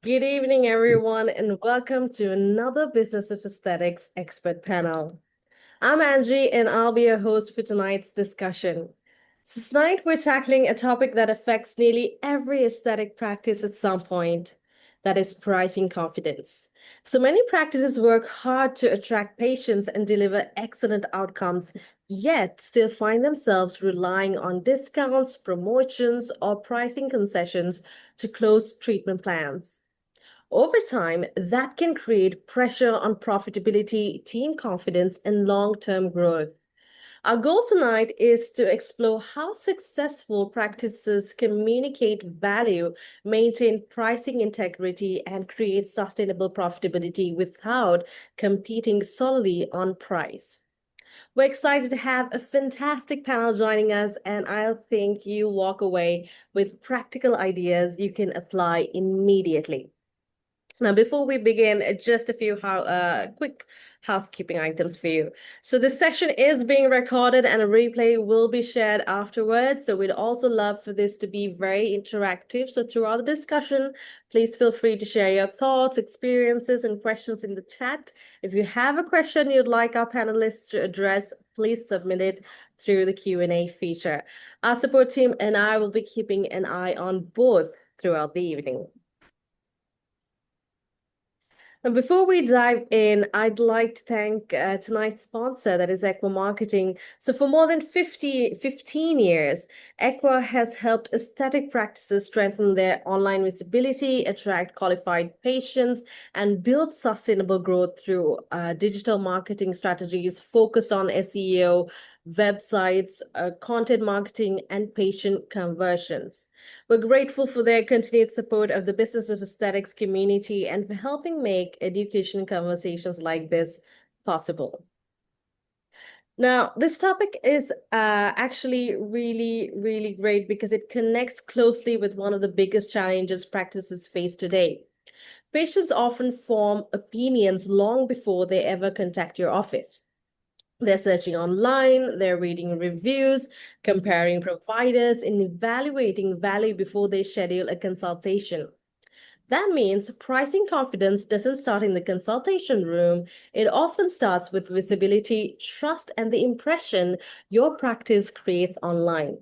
Good evening, everyone, and welcome to another Business of Aesthetics expert panel. I'm Angie, and I'll be your host for tonight's discussion. So, tonight we're tackling a topic that affects nearly every aesthetic practice at some point, that is pricing confidence. So, many practices work hard to attract patients and deliver excellent outcomes, yet still find themselves relying on discounts, promotions, or pricing concessions to close treatment plans. Over time, that can create pressure on profitability, team confidence, and long term growth. Our goal tonight is to explore how successful practices communicate value, maintain pricing integrity, and create sustainable profitability without competing solely on price. We're excited to have a fantastic panel joining us, and I think you walk away with practical ideas you can apply immediately. Now, before we begin, just a few quick housekeeping items for you. So this session is being recorded and a replay will be shared afterwards. So we'd also love for this to be very interactive. So throughout the discussion, please feel free to share your thoughts, experiences, and questions in the chat. If you have a question you'd like our panelists to address, please submit it through the Q&A feature. Our support team and I will be keeping an eye on both throughout the evening. And before we dive in, I'd like to thank tonight's sponsor, that is Equa Marketing. So for more than 15 years, Equa has helped aesthetic practices strengthen their online visibility, attract qualified patients, and build sustainable growth through digital marketing strategies focused on SEO, websites, content marketing, and patient conversions. We're grateful for their continued support of the Business of Aesthetics community and for helping make education conversations like this possible. Now, this topic is actually really great because it connects closely with one of the biggest challenges practices face today. Patients often form opinions long before they ever contact your office. They're searching online, they're reading reviews, comparing providers, and evaluating value before they schedule a consultation. That means pricing confidence doesn't start in the consultation room. It often starts with visibility, trust, and the impression your practice creates online.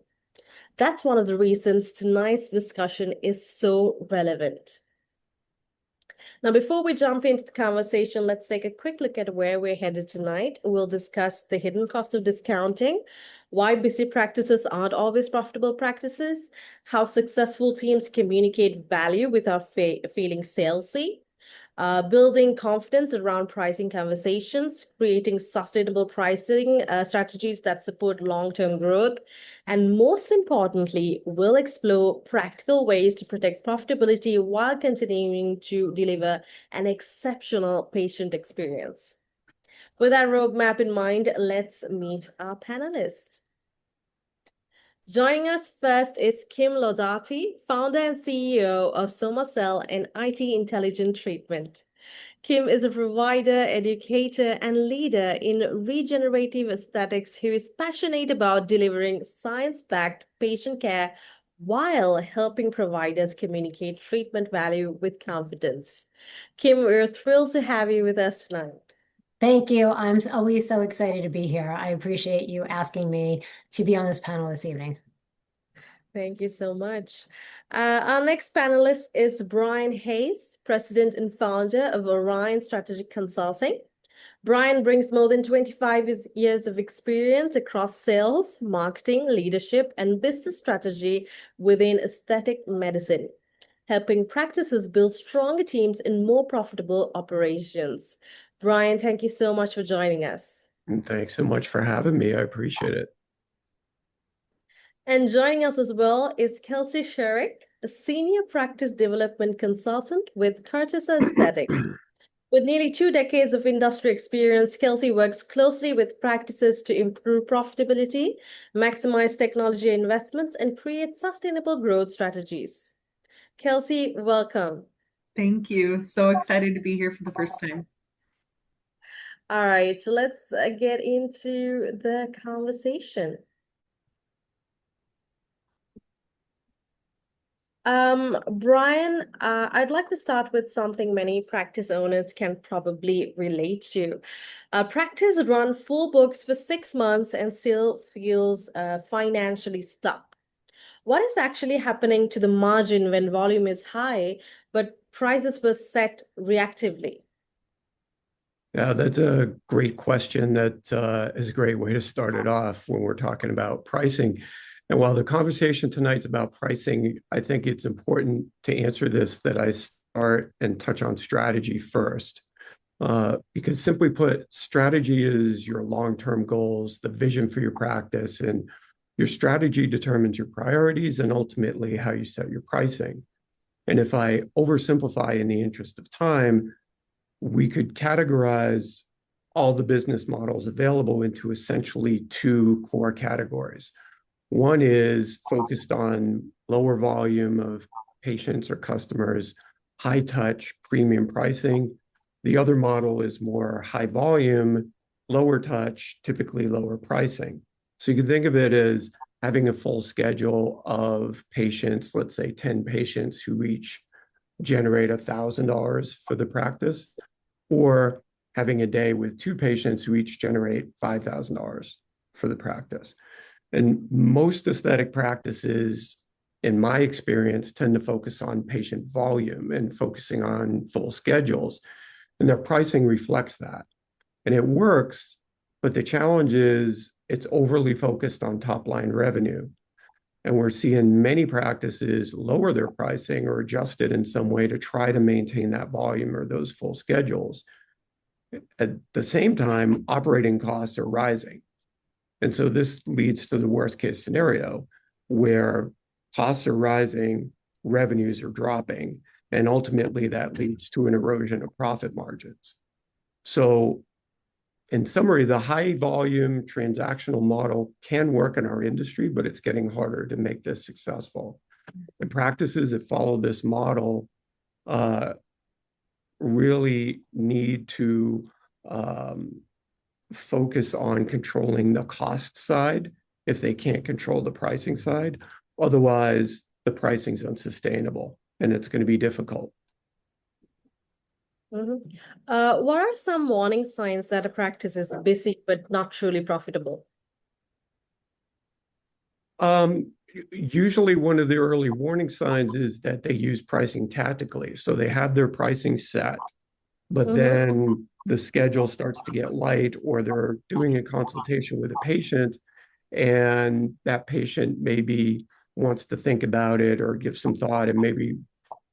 That's one of the reasons tonight's discussion is so relevant. Now, before we jump into the conversation, let's take a quick look at where we're headed tonight. We'll discuss the hidden cost of discounting, why busy practices aren't always profitable practices, how successful teams communicate value without feeling salesy, building confidence around pricing conversations, creating sustainable pricing strategies that support long-term growth, and most importantly, we'll explore practical ways to protect profitability while continuing to deliver an exceptional patient experience. With our roadmap in mind, let's meet our panelists. Joining us first is Kim Lodati, founder and CEO of SomaCell and IT Intelligent Treatment. Kim is a provider, educator, and leader in regenerative aesthetics who is passionate about delivering science-backed patient care while helping providers communicate treatment value with confidence. Kim, we're thrilled to have you with us tonight. Thank you. I'm always so excited to be here. I appreciate you asking me to be on this panel this evening. Thank you so much. Our next panelist is Brian Hayes, president and founder of Orion Strategic Consulting. Brian brings more than 25 years of experience across sales, marketing, leadership, and business strategy within aesthetic medicine, helping practices build stronger teams and more profitable operations. Brian, thank you so much for joining us. And thanks so much for having me. I appreciate it. And joining us as well is Kelsey Sherrick, a senior practice development consultant with Curtis Aesthetics. With nearly 2 decades of industry experience, Kelsey works closely with practices to improve profitability, maximize technology investments, and create sustainable growth strategies. Kelsey, welcome. Thank you. So excited to be here for the first time. All right, so let's get into the conversation. Brian, I'd like to start with something many practice owners can probably relate to. Practice run full books for 6 months and still feels financially stuck. What is actually happening to the margin when volume is high, but prices were set reactively? Yeah, that's a great question. That is a great way to start it off when we're talking about pricing. And while the conversation tonight's about pricing, I think it's important to answer this that I start and touch on strategy first. Because simply put, strategy is your long-term goals, the vision for your practice, and your strategy determines your priorities and ultimately how you set your pricing. And if I oversimplify in the interest of time, we could categorize all the business models available into essentially two core categories. One is focused on lower volume of patients or customers, high touch, premium pricing. The other model is more high volume, lower touch, typically lower pricing. So you can think of it as having a full schedule of patients, let's say 10 patients who each generate $1,000 for the practice, or having a day with two patients who each generate $5,000 for the practice. And most aesthetic practices, in my experience, tend to focus on patient volume and focusing on full schedules. And their pricing reflects that. And it works, but the challenge is it's overly focused on top line revenue. And we're seeing many practices lower their pricing or adjust it in some way to try to maintain that volume or those full schedules. At the same time, operating costs are rising. And so this leads to the worst case scenario where costs are rising, revenues are dropping, and ultimately that leads to an erosion of profit margins. So in summary, the high volume transactional model can work in our industry, but it's getting harder to make this successful. And practices that follow this model really need to focus on controlling the cost side if they can't control the pricing side. Otherwise, the pricing's unsustainable and it's going to be difficult. What are some warning signs that a practice is busy but not truly profitable? Usually one of the early warning signs is that they use pricing tactically. So they have their pricing set, but then the schedule starts to get light, or they're doing a consultation with a patient and that patient maybe wants to think about it or give some thought and maybe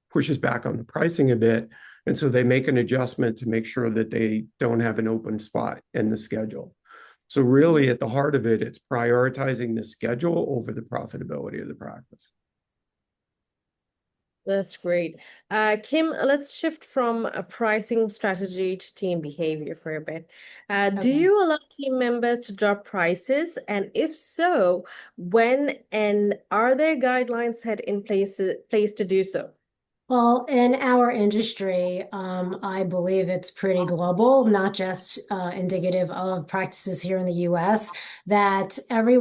pushes back on the pricing a bit. And so they make an adjustment to make sure that they don't have an open spot in the schedule. So really at the heart of it, it's prioritizing the schedule over the profitability of the practice. That's great. Kim, let's shift from a pricing strategy to team behavior for a bit. Do you allow team members to drop prices? And if so, when and are there guidelines set in place to do so? Well, in our industry, I believe it's pretty global, not just indicative of practices here in the US, that every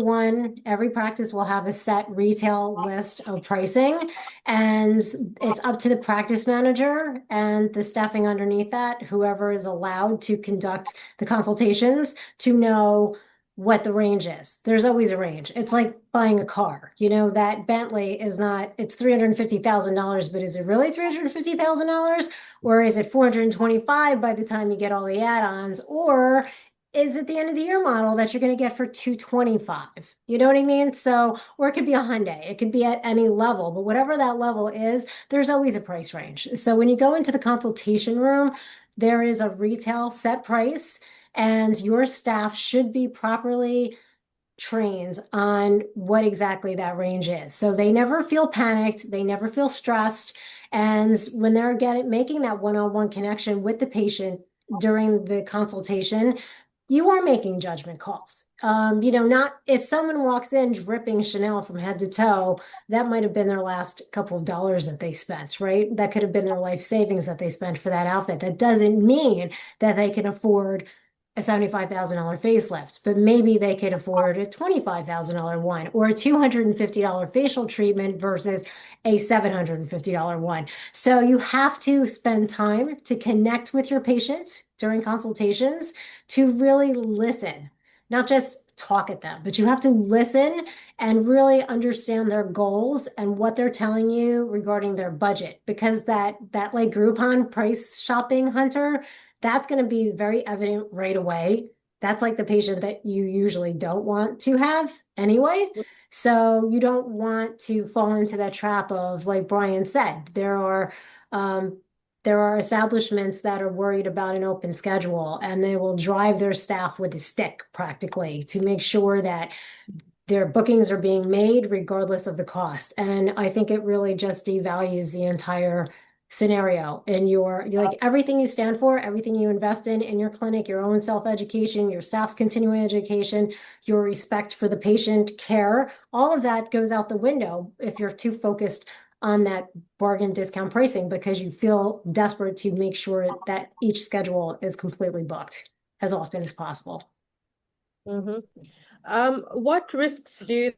practice will have a set retail list of pricing, and it's up to the practice manager and the staffing underneath that, whoever is allowed to conduct the consultations, to know what the range is. There's always a range. It's like buying a car. You know, that Bentley is not, it's $350,000, but is it really $350,000? Or is it 425 by the time you get all the add-ons? Or is it the end of the year model that you're going to get for 225? You know what I mean? So, or it could be a Hyundai. It could be at any level, but whatever that level is, there's always a price range. So when you go into the consultation room, there is a retail set price, and your staff should be properly trained on what exactly that range is. So they never feel panicked, they never feel stressed. And when they're making that one-on-one connection with the patient during the consultation, you are making judgment calls. Not if someone walks in dripping Chanel from head to toe, that might have been their last couple of dollars that they spent, right? That could have been their life savings that they spent for that outfit. That doesn't mean that they can afford a $75,000 facelift, but maybe they could afford a $25,000 one or a $250 facial treatment versus a $750 one. So you have to spend time to connect with your patient during consultations to really listen, not just talk at them, but you have to listen and really understand their goals and what they're telling you regarding their budget, because that like Groupon price shopping hunter, that's going to be very evident right away. That's like the patient that you usually don't want to have anyway. So you don't want to fall into that trap of, like Brian said, um, there are establishments that are worried about an open schedule, and they will drive their staff with a stick practically to make sure that their bookings are being made regardless of the cost. And I think it really just devalues the entire scenario in your, like, everything you stand for, everything you invest in your clinic, your own self-education, your staff's continuing education, your respect for the patient care, all of that goes out the window if you're too focused on that bargain discount pricing because you feel desperate to make sure that each schedule is completely booked as often as possible. Mm-hmm. What risks do you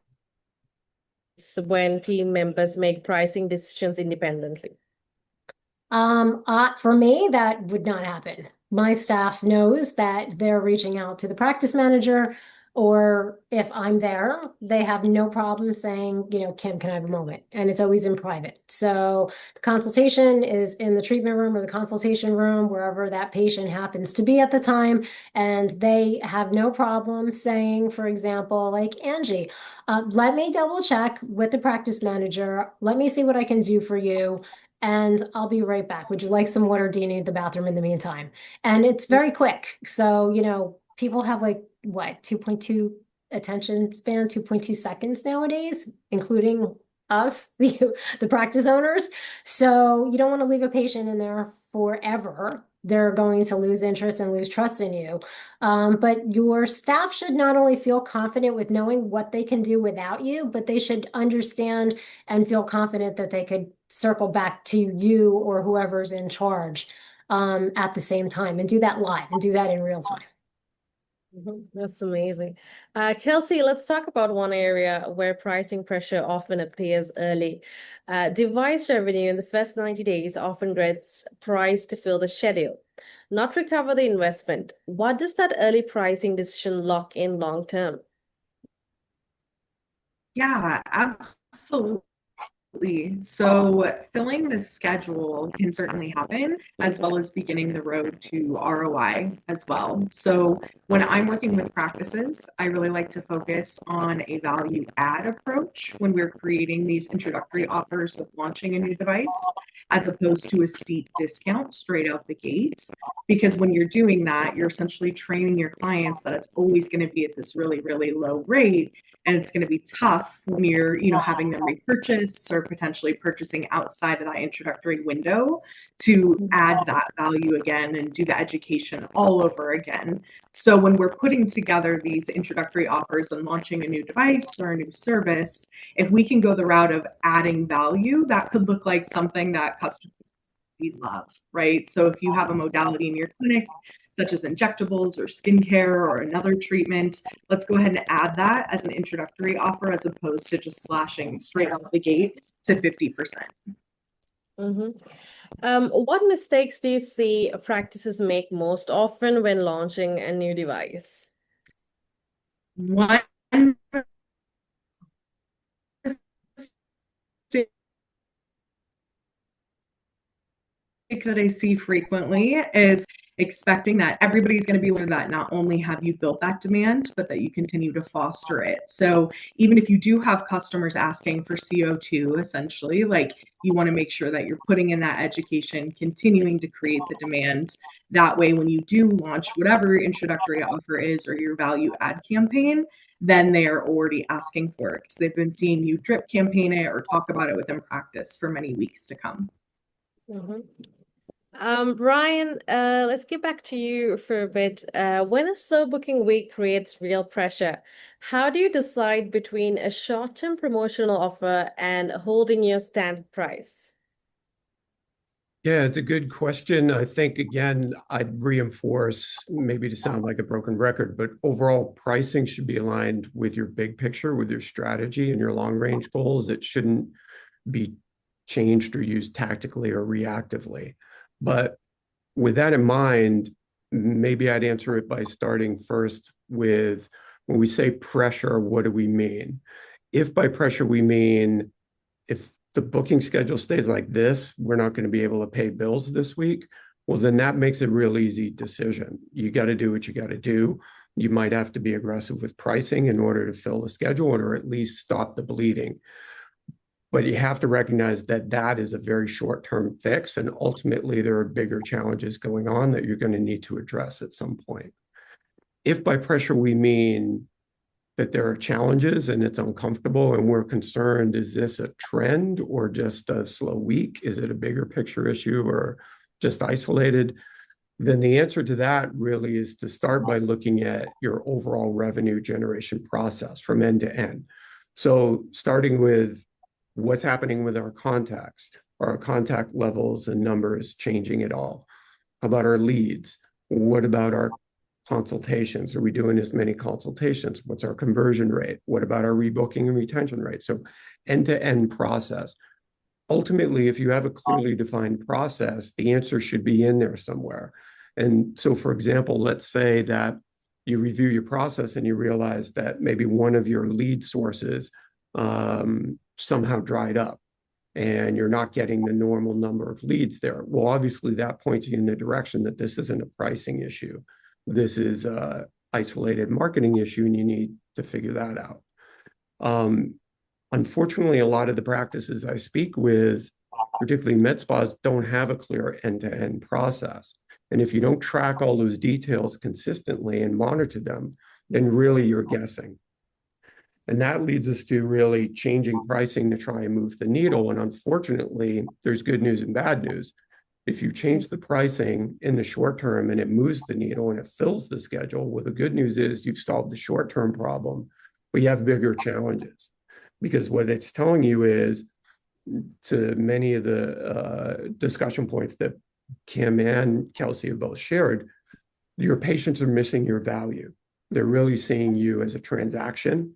see when team members make pricing decisions independently? For me, that would not happen. My staff knows that they're reaching out to the practice manager, or if I'm there, they have no problem saying, Kim, can I have a moment? And it's always in private. So the consultation is in the treatment room or the consultation room, wherever that patient happens to be at the time. And they have no problem saying, for example, like, Angie, let me double check with the practice manager. Let me see what I can do for you. And I'll be right back. Would you like some water? Do you need the bathroom in the meantime? And it's very quick. So, people have like what, 2.2 attention span, 2.2 seconds nowadays, including us, the practice owners. So you don't want to leave a patient in there forever. They're going to lose interest and lose trust in you. But your staff should not only feel confident with knowing what they can do without you, but they should understand and feel confident that they could circle back to you or whoever's in charge at the same time, and do that live and do that in real time. That's amazing. Kelsey, let's talk about one area where pricing pressure often appears early. Device revenue in the first 90 days often gets priced to fill the schedule, not recover the investment. What does that early pricing decision lock in long term? Yeah, absolutely. So filling the schedule can certainly happen, as well as beginning the road to ROI as well. So when I'm working with practices, I really like to focus on a value add approach when we're creating these introductory offers with launching a new device, as opposed to a steep discount straight out the gate. Because when you're doing that, you're essentially training your clients that it's always going to be at this really, really low rate, and it's going to be tough when you're having them repurchase or potentially purchasing outside of that introductory window to add that value again and do the education all over again. So when we're putting together these introductory offers and launching a new device or a new service, if we can go the route of adding value, that could look like something that customers we love, right? So if you have a modality in your clinic, such as injectables or skincare or another treatment, let's go ahead and add that as an introductory offer as opposed to just slashing straight out the gate to 50%. What mistakes do you see practices make most often when launching a new device? One that I see frequently is expecting that everybody's going to be aware that not only have you built that demand, but that you continue to foster it. So even if you do have customers asking for CO2, essentially, like you want to make sure that you're putting in that education, continuing to create the demand. That way, when you do launch whatever your introductory offer is or your value add campaign, then they are already asking for it because they've been seeing you drip campaign it or talk about it within practice for many weeks to come. Brian, let's get back to you for a bit. When a slow booking week creates real pressure, how do you decide between a short-term promotional offer and holding your standard price? Yeah, it's a good question. I think, again, I'd reinforce, maybe to sound like a broken record, but overall pricing should be aligned with your big picture, with your strategy and your long range goals. It shouldn't be changed or used tactically or reactively. But with that in mind, maybe I'd answer it by starting first with, when we say pressure, what do we mean? If by pressure we mean, if the booking schedule stays like this, we're not going to be able to pay bills this week, well, then that makes a real easy decision. You got to do what you got to do. You might have to be aggressive with pricing in order to fill the schedule or at least stop the bleeding. But you have to recognize that that is a very short-term fix, and ultimately there are bigger challenges going on that you're going to need to address at some point. If by pressure we mean that there are challenges and it's uncomfortable and we're concerned, is this a trend or just a slow week? Is it a bigger picture issue or just isolated? Then the answer to that really is to start by looking at your overall revenue generation process from end to end. So starting with what's happening with our contacts, are our contact levels and numbers changing at all? How about our leads? What about our consultations? Are we doing as many consultations? What's our conversion rate? What about our rebooking and retention rate? So end-to-end process. Ultimately, if you have a clearly defined process, the answer should be in there somewhere. And so, for example, let's say that you review your process and you realize that maybe one of your lead sources somehow dried up and you're not getting the normal number of leads there. Well, obviously that points you in the direction that this isn't a pricing issue. This is a isolated marketing issue and you need to figure that out. Unfortunately, a lot of the practices I speak with, particularly med spas, don't have a clear end-to-end process. And if you don't track all those details consistently and monitor them, then really you're guessing. And that leads us to really changing pricing to try and move the needle. And unfortunately, there's good news and bad news. If you change the pricing in the short term and it moves the needle and it fills the schedule, well, the good news is you've solved the short-term problem, but you have bigger challenges. Because what it's telling you is, to many of the discussion points that Kim and Kelsey have both shared, your patients are missing your value. They're really seeing you as a transaction.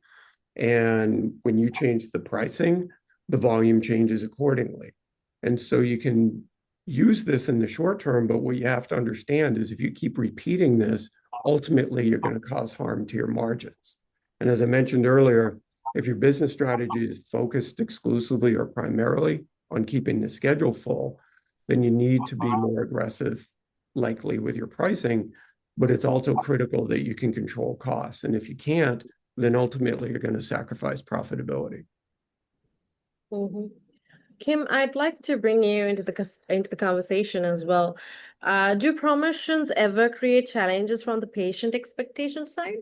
And when you change the pricing, the volume changes accordingly. And so you can use this in the short term, but what you have to understand is if you keep repeating this, ultimately you're going to cause harm to your margins. And as I mentioned earlier, if your business strategy is focused exclusively or primarily on keeping the schedule full, then you need to be more aggressive, likely with your pricing, but it's also critical that you can control costs. And if you can't, then ultimately you're going to sacrifice profitability. Mm-hmm. Kim, I'd like to bring you into the conversation as well. Do promotions ever create challenges from the patient expectation side?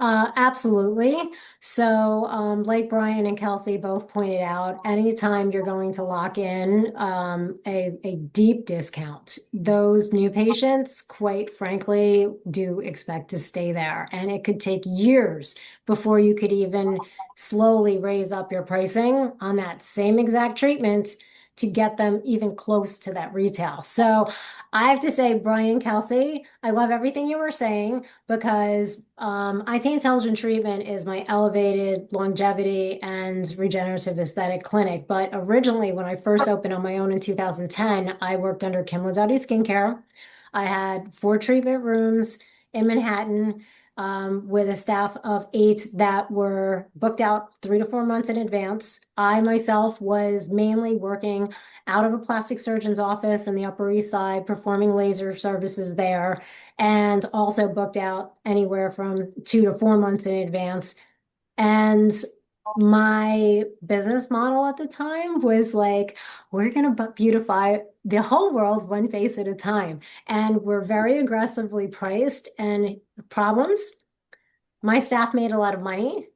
Absolutely. So, like Brian and Kelsey both pointed out, anytime you're going to lock in a deep discount, those new patients, quite frankly, do expect to stay there. And it could take years before you could even slowly raise up your pricing on that same exact treatment to get them even close to that retail. So I have to say, Brian, Kelsey, I love everything you were saying because IT Intelligent Treatment is my elevated longevity and regenerative aesthetic clinic. But originally, when I first opened on my own in 2010, I worked under Kim Ladati Skincare. I had 4 treatment rooms in Manhattan with a staff of 8 that were booked out 3 to 4 months in advance. I myself was mainly working out of a plastic surgeon's office in the Upper East Side, performing laser services there, and also booked out anywhere from 2 to 4 months in advance. And my business model at the time was like, we're going to beautify the whole world one face at a time. And we're very aggressively priced. And problems, my staff made a lot of money.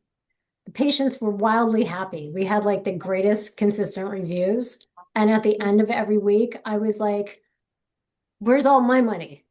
The patients were wildly happy. We had like the greatest consistent reviews. And at the end of every week, I was like, where's all my money?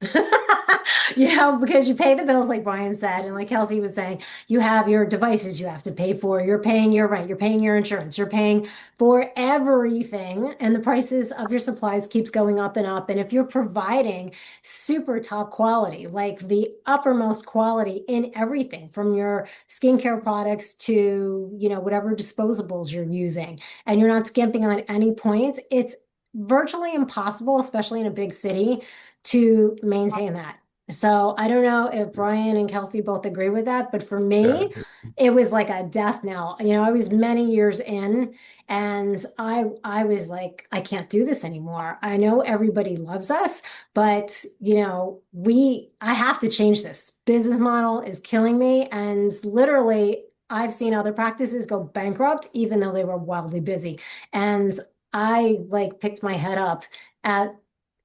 Because you pay the bills, like Brian said, and like Kelsey was saying, you have your devices you have to pay for, you're paying your rent, you're paying your insurance, you're paying for everything, and the prices of your supplies keeps going up and up. And if you're providing super top quality, like the uppermost quality in everything from your skincare products to, whatever disposables you're using, and you're not skimping on any point, it's virtually impossible, especially in a big city, to maintain that. So I don't know if Brian and Kelsey both agree with that, but for Yeah. me, it was like a death knell. I was many years in, and I was like, I can't do this anymore. I know everybody loves us, but I have to change this. Business model is killing me, and literally I've seen other practices go bankrupt even though they were wildly busy. And I like picked my head up at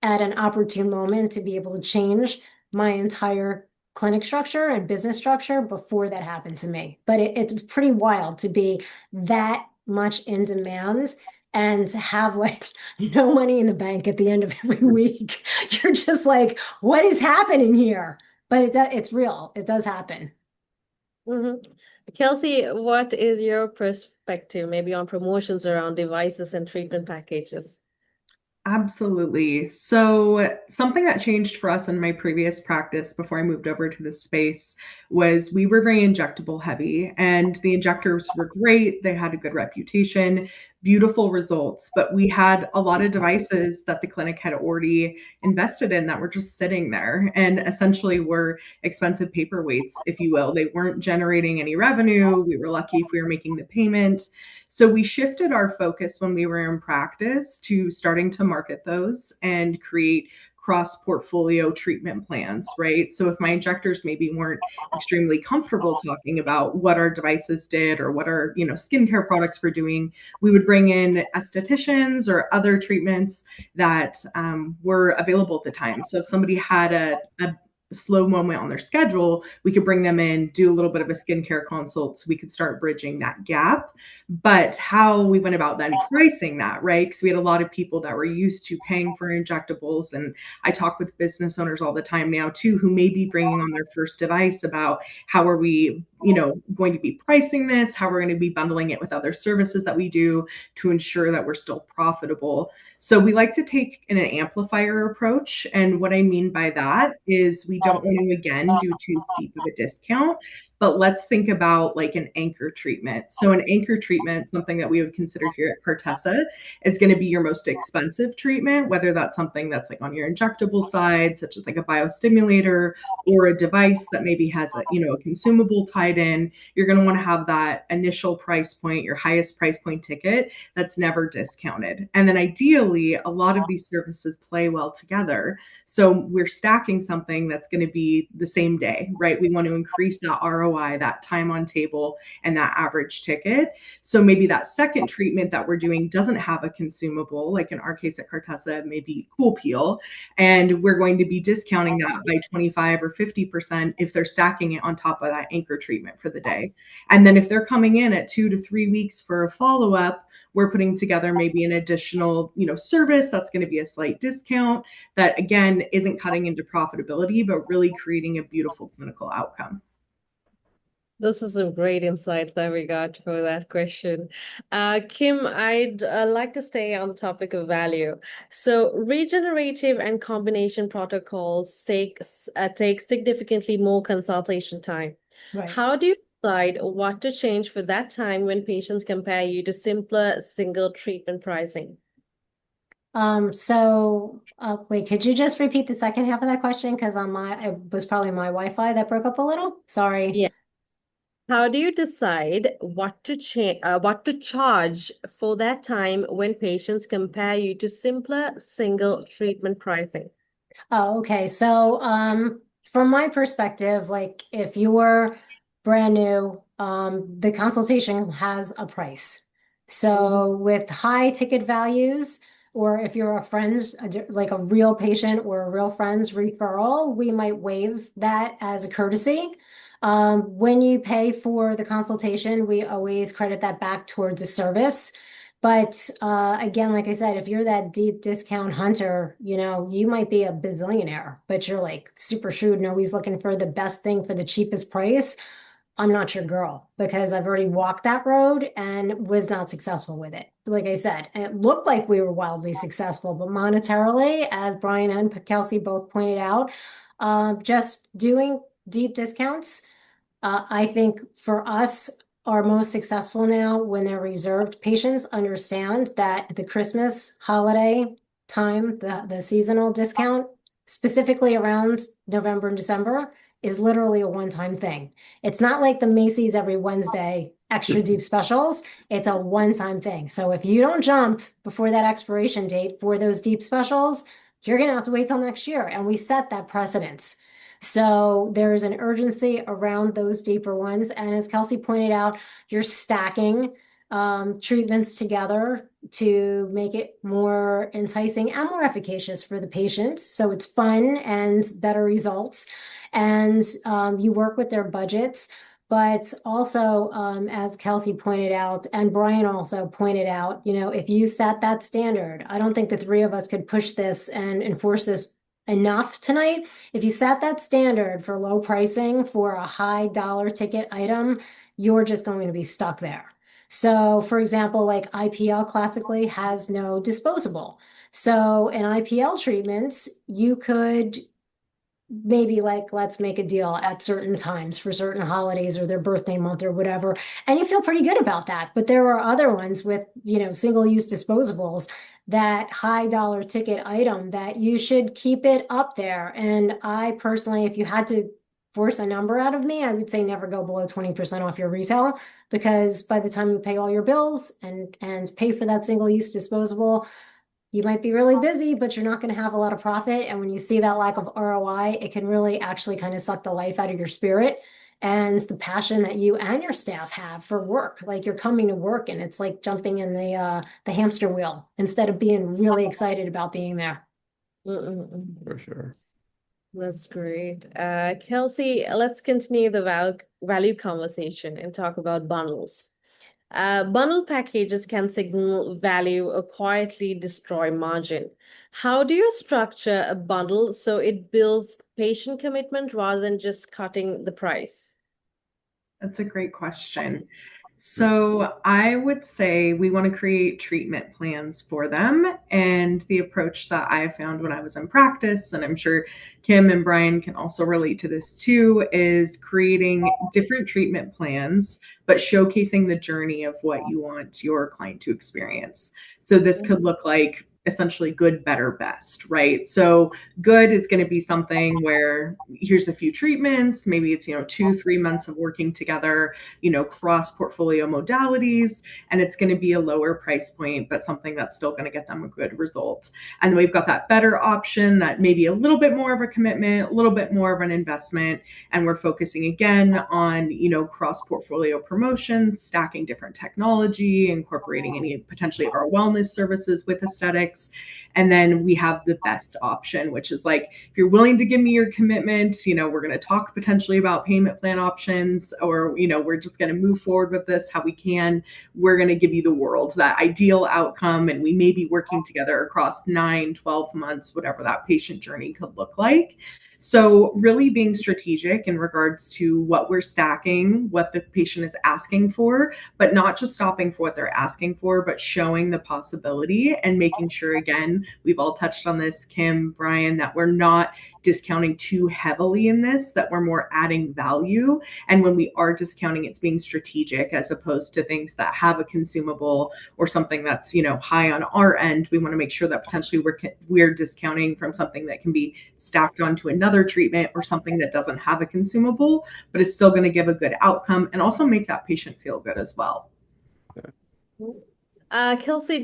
an opportune moment to be able to change my entire clinic structure and business structure before that happened to me. But it's pretty wild to be that much in demand and to have like no money in the bank at the end of every week. You're just like, what is happening here? But it's real. It does happen. Hmm. Kelsey, what is your perspective maybe on promotions around devices and treatment packages? Absolutely. So, something that changed for us in my previous practice before I moved over to this space was we were very injectable heavy, and the injectors were great. They had a good reputation, beautiful results, but we had a lot of devices that the clinic had already invested in that were just sitting there and essentially were expensive paperweights, if you will. They weren't generating any revenue. We were lucky if we were making the payment. So we shifted our focus when we were in practice to starting to market those and create cross portfolio treatment plans, right? So if my injectors maybe weren't extremely comfortable talking about what our devices did or what our, skincare products were doing, we would bring in estheticians or other treatments that were available at the time. So if somebody had a slow moment on their schedule, we could bring them in, do a little bit of a skincare consult so we could start bridging that gap. But how we went about then pricing that, right? Because we had a lot of people that were used to paying for injectables. And I talk with business owners all the time now too, who may be bringing on their first device about how are we, going to be pricing this, how we're going to be bundling it with other services that we do to ensure that we're still profitable. So we like to take an amplifier approach. And what I mean by that is we don't want to, again, do too steep of a discount, but let's think about like an anchor treatment. So an anchor treatment, something that we would consider here at Cartessa, is going to be your most expensive treatment, whether that's something that's like on your injectable side, such as like a biostimulator or a device that maybe has a consumable tied in. You're going to want to have that initial price point, your highest price point ticket that's never discounted. And then ideally, a lot of these services play well together. So we're stacking something that's going to be the same day, right? We want to increase that ROI, that time on table, and that average ticket. So maybe that second treatment that we're doing doesn't have a consumable, like in our case at Cartessa, maybe Cool Peel, and we're going to be discounting that by 25 or 50% if they're stacking it on top of that anchor treatment for the day. And then if they're coming in at 2 to 3 weeks for a follow-up, we're putting together maybe an additional, service that's going to be a slight discount that again isn't cutting into profitability, but really creating a beautiful clinical outcome. Those are some great insights that we got for that question. Kim, I'd like to stay on the topic of value. So, regenerative and combination protocols take significantly more consultation time. Right. How do you decide what to change for that time when patients compare you to simpler single treatment pricing? Wait, could you just repeat the second half of that question? Because it was probably my Wi-Fi that broke up a little. Sorry. Yeah. How do you decide what to charge for that time when patients compare you to simpler single treatment pricing? Oh, okay. So, from my perspective, like if you were brand new, the consultation has a price. So with high ticket values, or if you're like a real patient or a real friend's referral, we might waive that as a courtesy. When you pay for the consultation, we always credit that back towards a service. But again, like I said, if you're that deep discount hunter, you might be a bazillionaire, but you're like super shrewd and always looking for the best thing for the cheapest price. I'm not your girl because I've already walked that road and was not successful with it. Like I said, it looked like we were wildly successful, but monetarily, as Brian and Kelsey both pointed out, just doing deep discounts, I think for us, are most successful now when they're reserved. Patients understand that the Christmas holiday time, the seasonal discount, specifically around November and December, is literally a one-time thing. It's not like the Macy's every Wednesday extra deep specials. It's a one-time thing. So if you don't jump before that expiration date for those deep specials, you're going to have to wait till next year. And we set that precedence. So there is an urgency around those deeper ones. And as Kelsey pointed out, you're stacking treatments together to make it more enticing and more efficacious for the patient. So it's fun and better results. And you work with their budgets. But also, as Kelsey pointed out, and Brian also pointed out, if you set that standard, I don't think the three of us could push this and enforce this enough tonight. If you set that standard for low pricing for a high dollar ticket item, you're just going to be stuck there. So, for example, like IPL classically has no disposable. So, in IPL treatments, you could maybe like let's make a deal at certain times for certain holidays or their birthday month or whatever, and you feel pretty good about that. But there are other ones with single-use disposables, that high dollar ticket item, that you should keep it up there. And I personally, if you had to force a number out of me, I would say never go below 20% off your retail, because by the time you pay all your bills and pay for that single-use disposable, you might be really busy, but you're not going to have a lot of profit. And when you see that lack of ROI, it can really actually kind of suck the life out of your spirit and the passion that you and your staff have for work. Like you're coming to work and it's like jumping in the hamster wheel instead of being really excited about being there. Mm-mm-mm. For sure. That's great. Kelsey, let's continue the value conversation and talk about bundles. Bundle packages can signal value or quietly destroy margin. How do you structure a bundle so it builds patient commitment rather than just cutting the price? That's a great question. So I would say we want to create treatment plans for them. And the approach that I found when I was in practice, and I'm sure Kim and Brian can also relate to this too, is creating different treatment plans, but showcasing the journey of what you want your client to experience. So this could look like essentially good, better, best, right? So good is going to be something where here's a few treatments, maybe it's 2-3 months of working together, cross portfolio modalities, and it's going to be a lower price point, but something that's still going to get them a good result. And then we've got that better option that maybe a little bit more of a commitment, a little bit more of an investment, and we're focusing again on cross portfolio promotions, stacking different technology, incorporating any potentially of our wellness services with aesthetics. And then we have the best option, which is like, if you're willing to give me your commitment, we're going to talk potentially about payment plan options, or, we're just going to move forward with this how we can. We're going to give you the world, that ideal outcome. And we may be working together across 9-12 months, whatever that patient journey could look like. So really being strategic in regards to what we're stacking, what the patient is asking for, but not just stopping for what they're asking for, but showing the possibility and making sure, again, we've all touched on this, Kim, Brian, that we're not discounting too heavily in this, that we're more adding value. And when we are discounting, it's being strategic as opposed to things that have a consumable or something that's, high on our end. We want to make sure that potentially we're discounting from something that can be stacked onto another treatment or something that doesn't have a consumable, but is still going to give a good outcome and also make that patient feel good as well. Kelsey,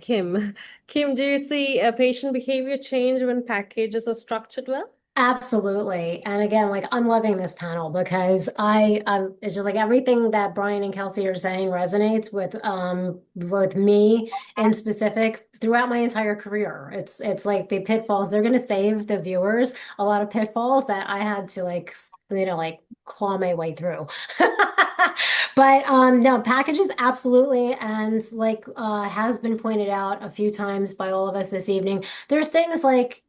Kim. Kim, do you see a patient behavior change when packages are structured well? Absolutely. And again, like I'm loving this panel because it's just like everything that Brian and Kelsey are saying resonates with me in specific throughout my entire career. It's like the pitfalls. They're going to save the viewers a lot of pitfalls that I had to like claw my way through. But no, packages absolutely. And like has been pointed out a few times by all of us this evening, there's things like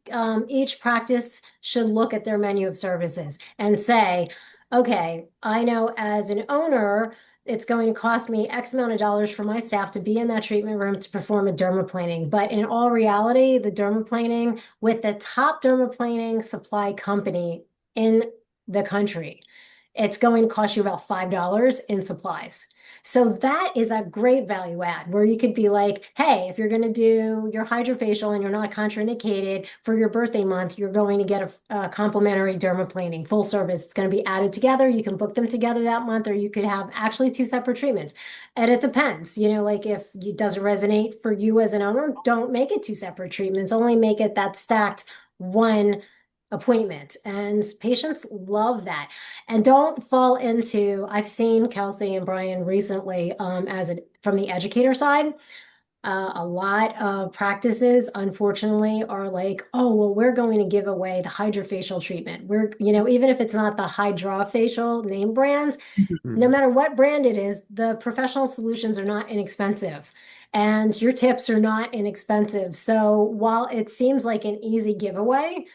each practice should look at their menu of services and say, okay, I know as an owner, it's going to cost me X amount of dollars for my staff to be in that treatment room to perform a dermaplaning. But in all reality, the dermaplaning with the top dermaplaning supply company in the country, it's going to cost you about $5 in supplies. So that is a great value add where you could be like, hey, if you're going to do your hydrofacial and you're not contraindicated for your birthday month, you're going to get a complimentary dermaplaning, full service. It's going to be added together. You can book them together that month, or you could have actually two separate treatments. And it depends, like if it doesn't resonate for you as an owner, don't make it two separate treatments. Only make it that stacked one appointment. And patients love that. And don't fall into, I've seen Kelsey and Brian recently from the educator side. A lot of practices, unfortunately, are like, oh, well, we're going to give away the hydrofacial treatment. Even if it's not the hydrofacial name brand, no Mhm. matter what brand it is, the professional solutions are not inexpensive and your tips are not inexpensive. So while it seems like an easy giveaway,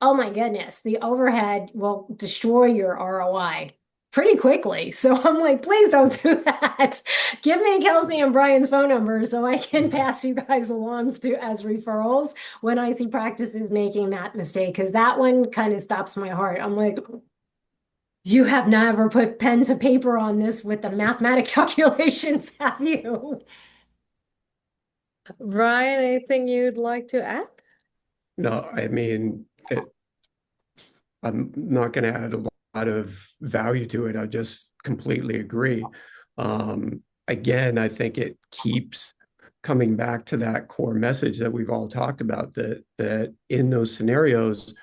oh my goodness, the overhead will destroy your ROI pretty quickly. So I'm like, please don't do that. Give me Kelsey and Brian's phone numbers so I can pass you guys along as referrals when I see practices making that mistake. Because that one kind of stops my heart. I'm like, you have never put pen to paper on this with the mathematic calculations, have you? Ryan, anything you'd like to add? No, I mean, I'm not going to add a lot of value to it. I just completely agree. Again, I think it keeps coming back to that core message that we've all talked about, that in those scenarios,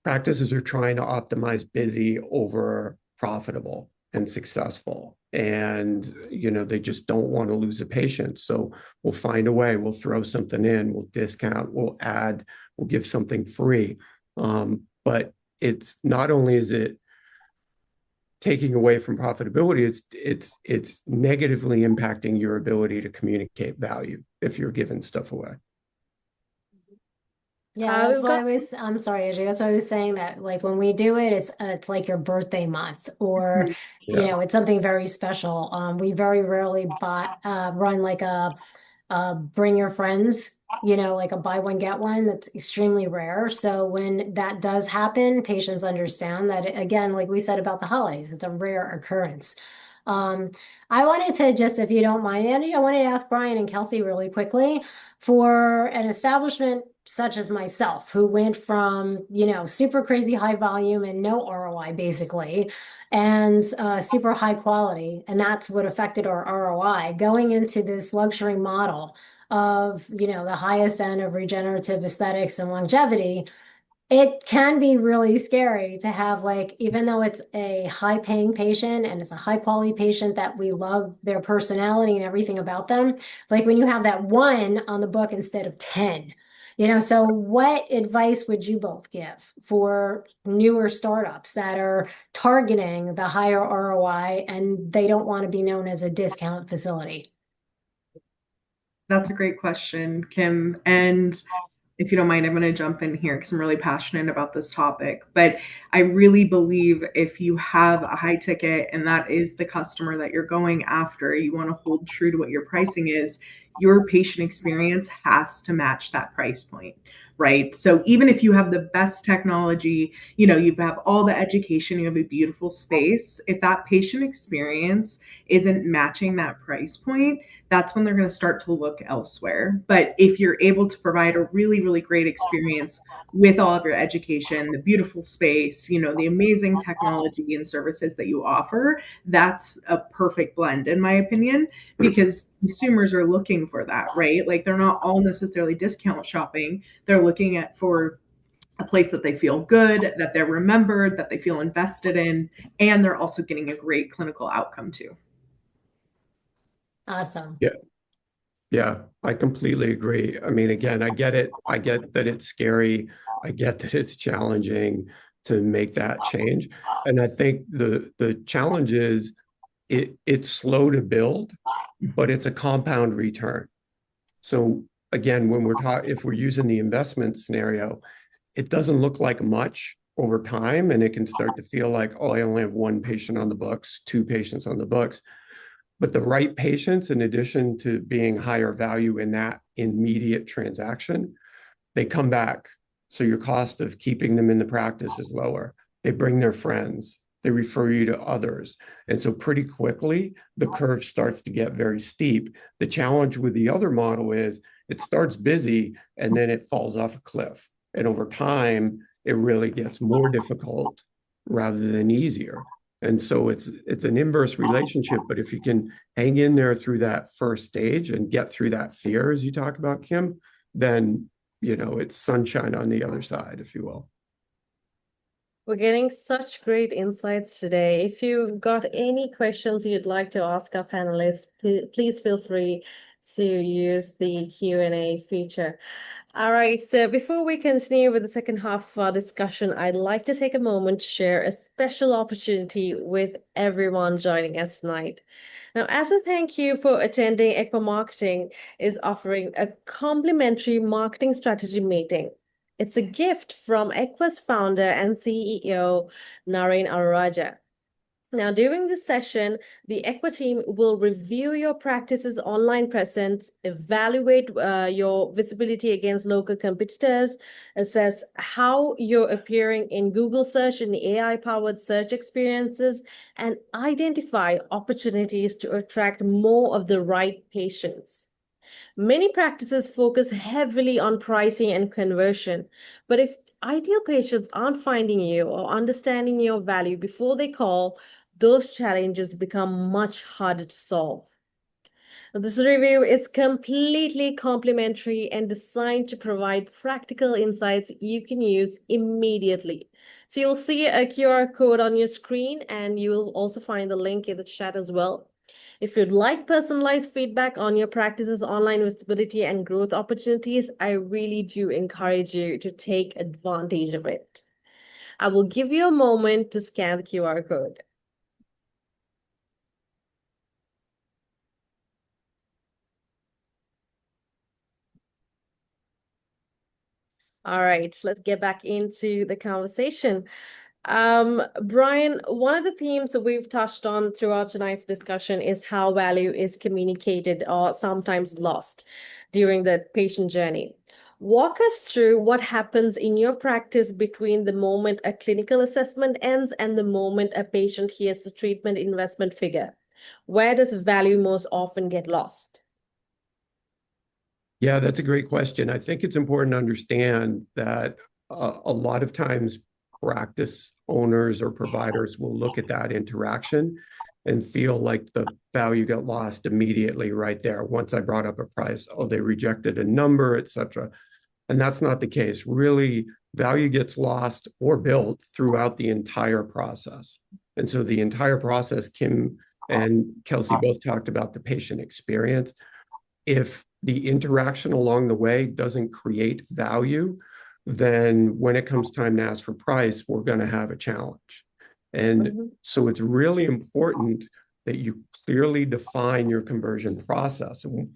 practices are trying to optimize busy over profitable and successful. And, they just don't want to lose a patient. So we'll find a way, we'll throw something in, we'll discount, we'll add, we'll give something free. But it's not only is it taking away from profitability, it's negatively impacting your ability to communicate value if you're giving stuff away. Yeah, that's We've why got I'm sorry, AJ. That's why I was saying that like when we do it, it's like your birthday month or Yeah. it's something very special. We very rarely run like bring your friends, like a buy one, get one. That's extremely rare. So when that does happen, patients understand that, again, like we said about the holidays, it's a rare occurrence. Um, I wanted to just, if you don't mind, Andy, I wanted to ask Brian and Kelsey really quickly for an establishment such as myself, who went from, super crazy high volume and no ROI basically, and super high quality. And that's what affected our ROI going into this luxury model of, the highest end of regenerative aesthetics and longevity. It can be really scary to have, like, even though it's a high paying patient and it's a high quality patient that we love their personality and everything about them, like when you have that one on the book instead of 10. So what advice would you both give for newer startups that are targeting the higher ROI and they don't want to be known as a discount facility? That's a great question, Kim. And if you don't mind, I'm going to jump in here because I'm really passionate about this topic. But I really believe if you have a high ticket and that is the customer that you're going after, you want to hold true to what your pricing is, your patient experience has to match that price point, right? So even if you have the best technology, you have all the education, you have a beautiful space, if that patient experience isn't matching that price point, that's when they're going to start to look elsewhere. But if you're able to provide a really, really great experience with all of your education, the beautiful space, the amazing technology and services that you offer, that's a perfect blend, in my opinion, because consumers are looking for that, right? Like they're not all necessarily discount shopping. They're looking at for a place that they feel good, that they're remembered, that they feel invested in, and they're also getting a great clinical outcome too. Awesome. Yeah. Yeah, I completely agree. I mean, again, I get it. I get that it's scary. I get that it's challenging to make that change. And I think the challenge is it's slow to build, but it's a compound return. So again, when if we're using the investment scenario, it doesn't look like much over time, and it can start to feel like, oh, I only have one patient on the books, two patients on the books. But the right patients, in addition to being higher value in that immediate transaction, they come back. So your cost of keeping them in the practice is lower. They bring their friends. They refer you to others. And so pretty quickly, the curve starts to get very steep. The challenge with the other model is it starts busy and then it falls off a cliff. And over time, it really gets more difficult rather than easier. And so it's an inverse relationship. But if you can hang in there through that first stage and get through that fear, as you talk about, Kim, then it's sunshine on the other side, if you will. We're getting such great insights today. If you've got any questions you'd like to ask our panelists, please feel free to use the Q&A feature. All right, so before we continue with the second half of our discussion, I'd like to take a moment to share a special opportunity with everyone joining us tonight. Now, as a thank you for attending, Equa Marketing is offering a complimentary marketing strategy meeting. It's a gift from Equa's founder and CEO, Naren Aruraja. Now, during this session, the Equa team will review your practice's online presence, evaluate your visibility against local competitors, assess how you're appearing in Google search and AI-powered search experiences, and identify opportunities to attract more of the right patients. Many practices focus heavily on pricing and conversion, but if ideal patients aren't finding you or understanding your value before they call, those challenges become much harder to solve. This review is completely complimentary and designed to provide practical insights you can use immediately. So you'll see a QR code on your screen, and you will also find the link in the chat as well. If you'd like personalized feedback on your practice's online visibility and growth opportunities, I really do encourage you to take advantage of it. I will give you a moment to scan the QR code. All right, so let's get back into the conversation. Brian, one of the themes that we've touched on throughout tonight's discussion is how value is communicated or sometimes lost during the patient journey. Walk us through what happens in your practice between the moment a clinical assessment ends and the moment a patient hears the treatment investment figure. Where does value most often get lost? Yeah, that's a great question. I think it's important to understand that a lot of times practice owners or providers will look at that interaction and feel like the value got lost immediately right there. Once I brought up a price, oh, they rejected a number, et cetera. And that's not the case. Really, value gets lost or built throughout the entire process. And so the entire process, Kim and Kelsey both talked about the patient experience. If the interaction along the way doesn't create value, then when it comes time to ask for price, we're going to have a challenge. And so it's really important that you clearly define your conversion process. And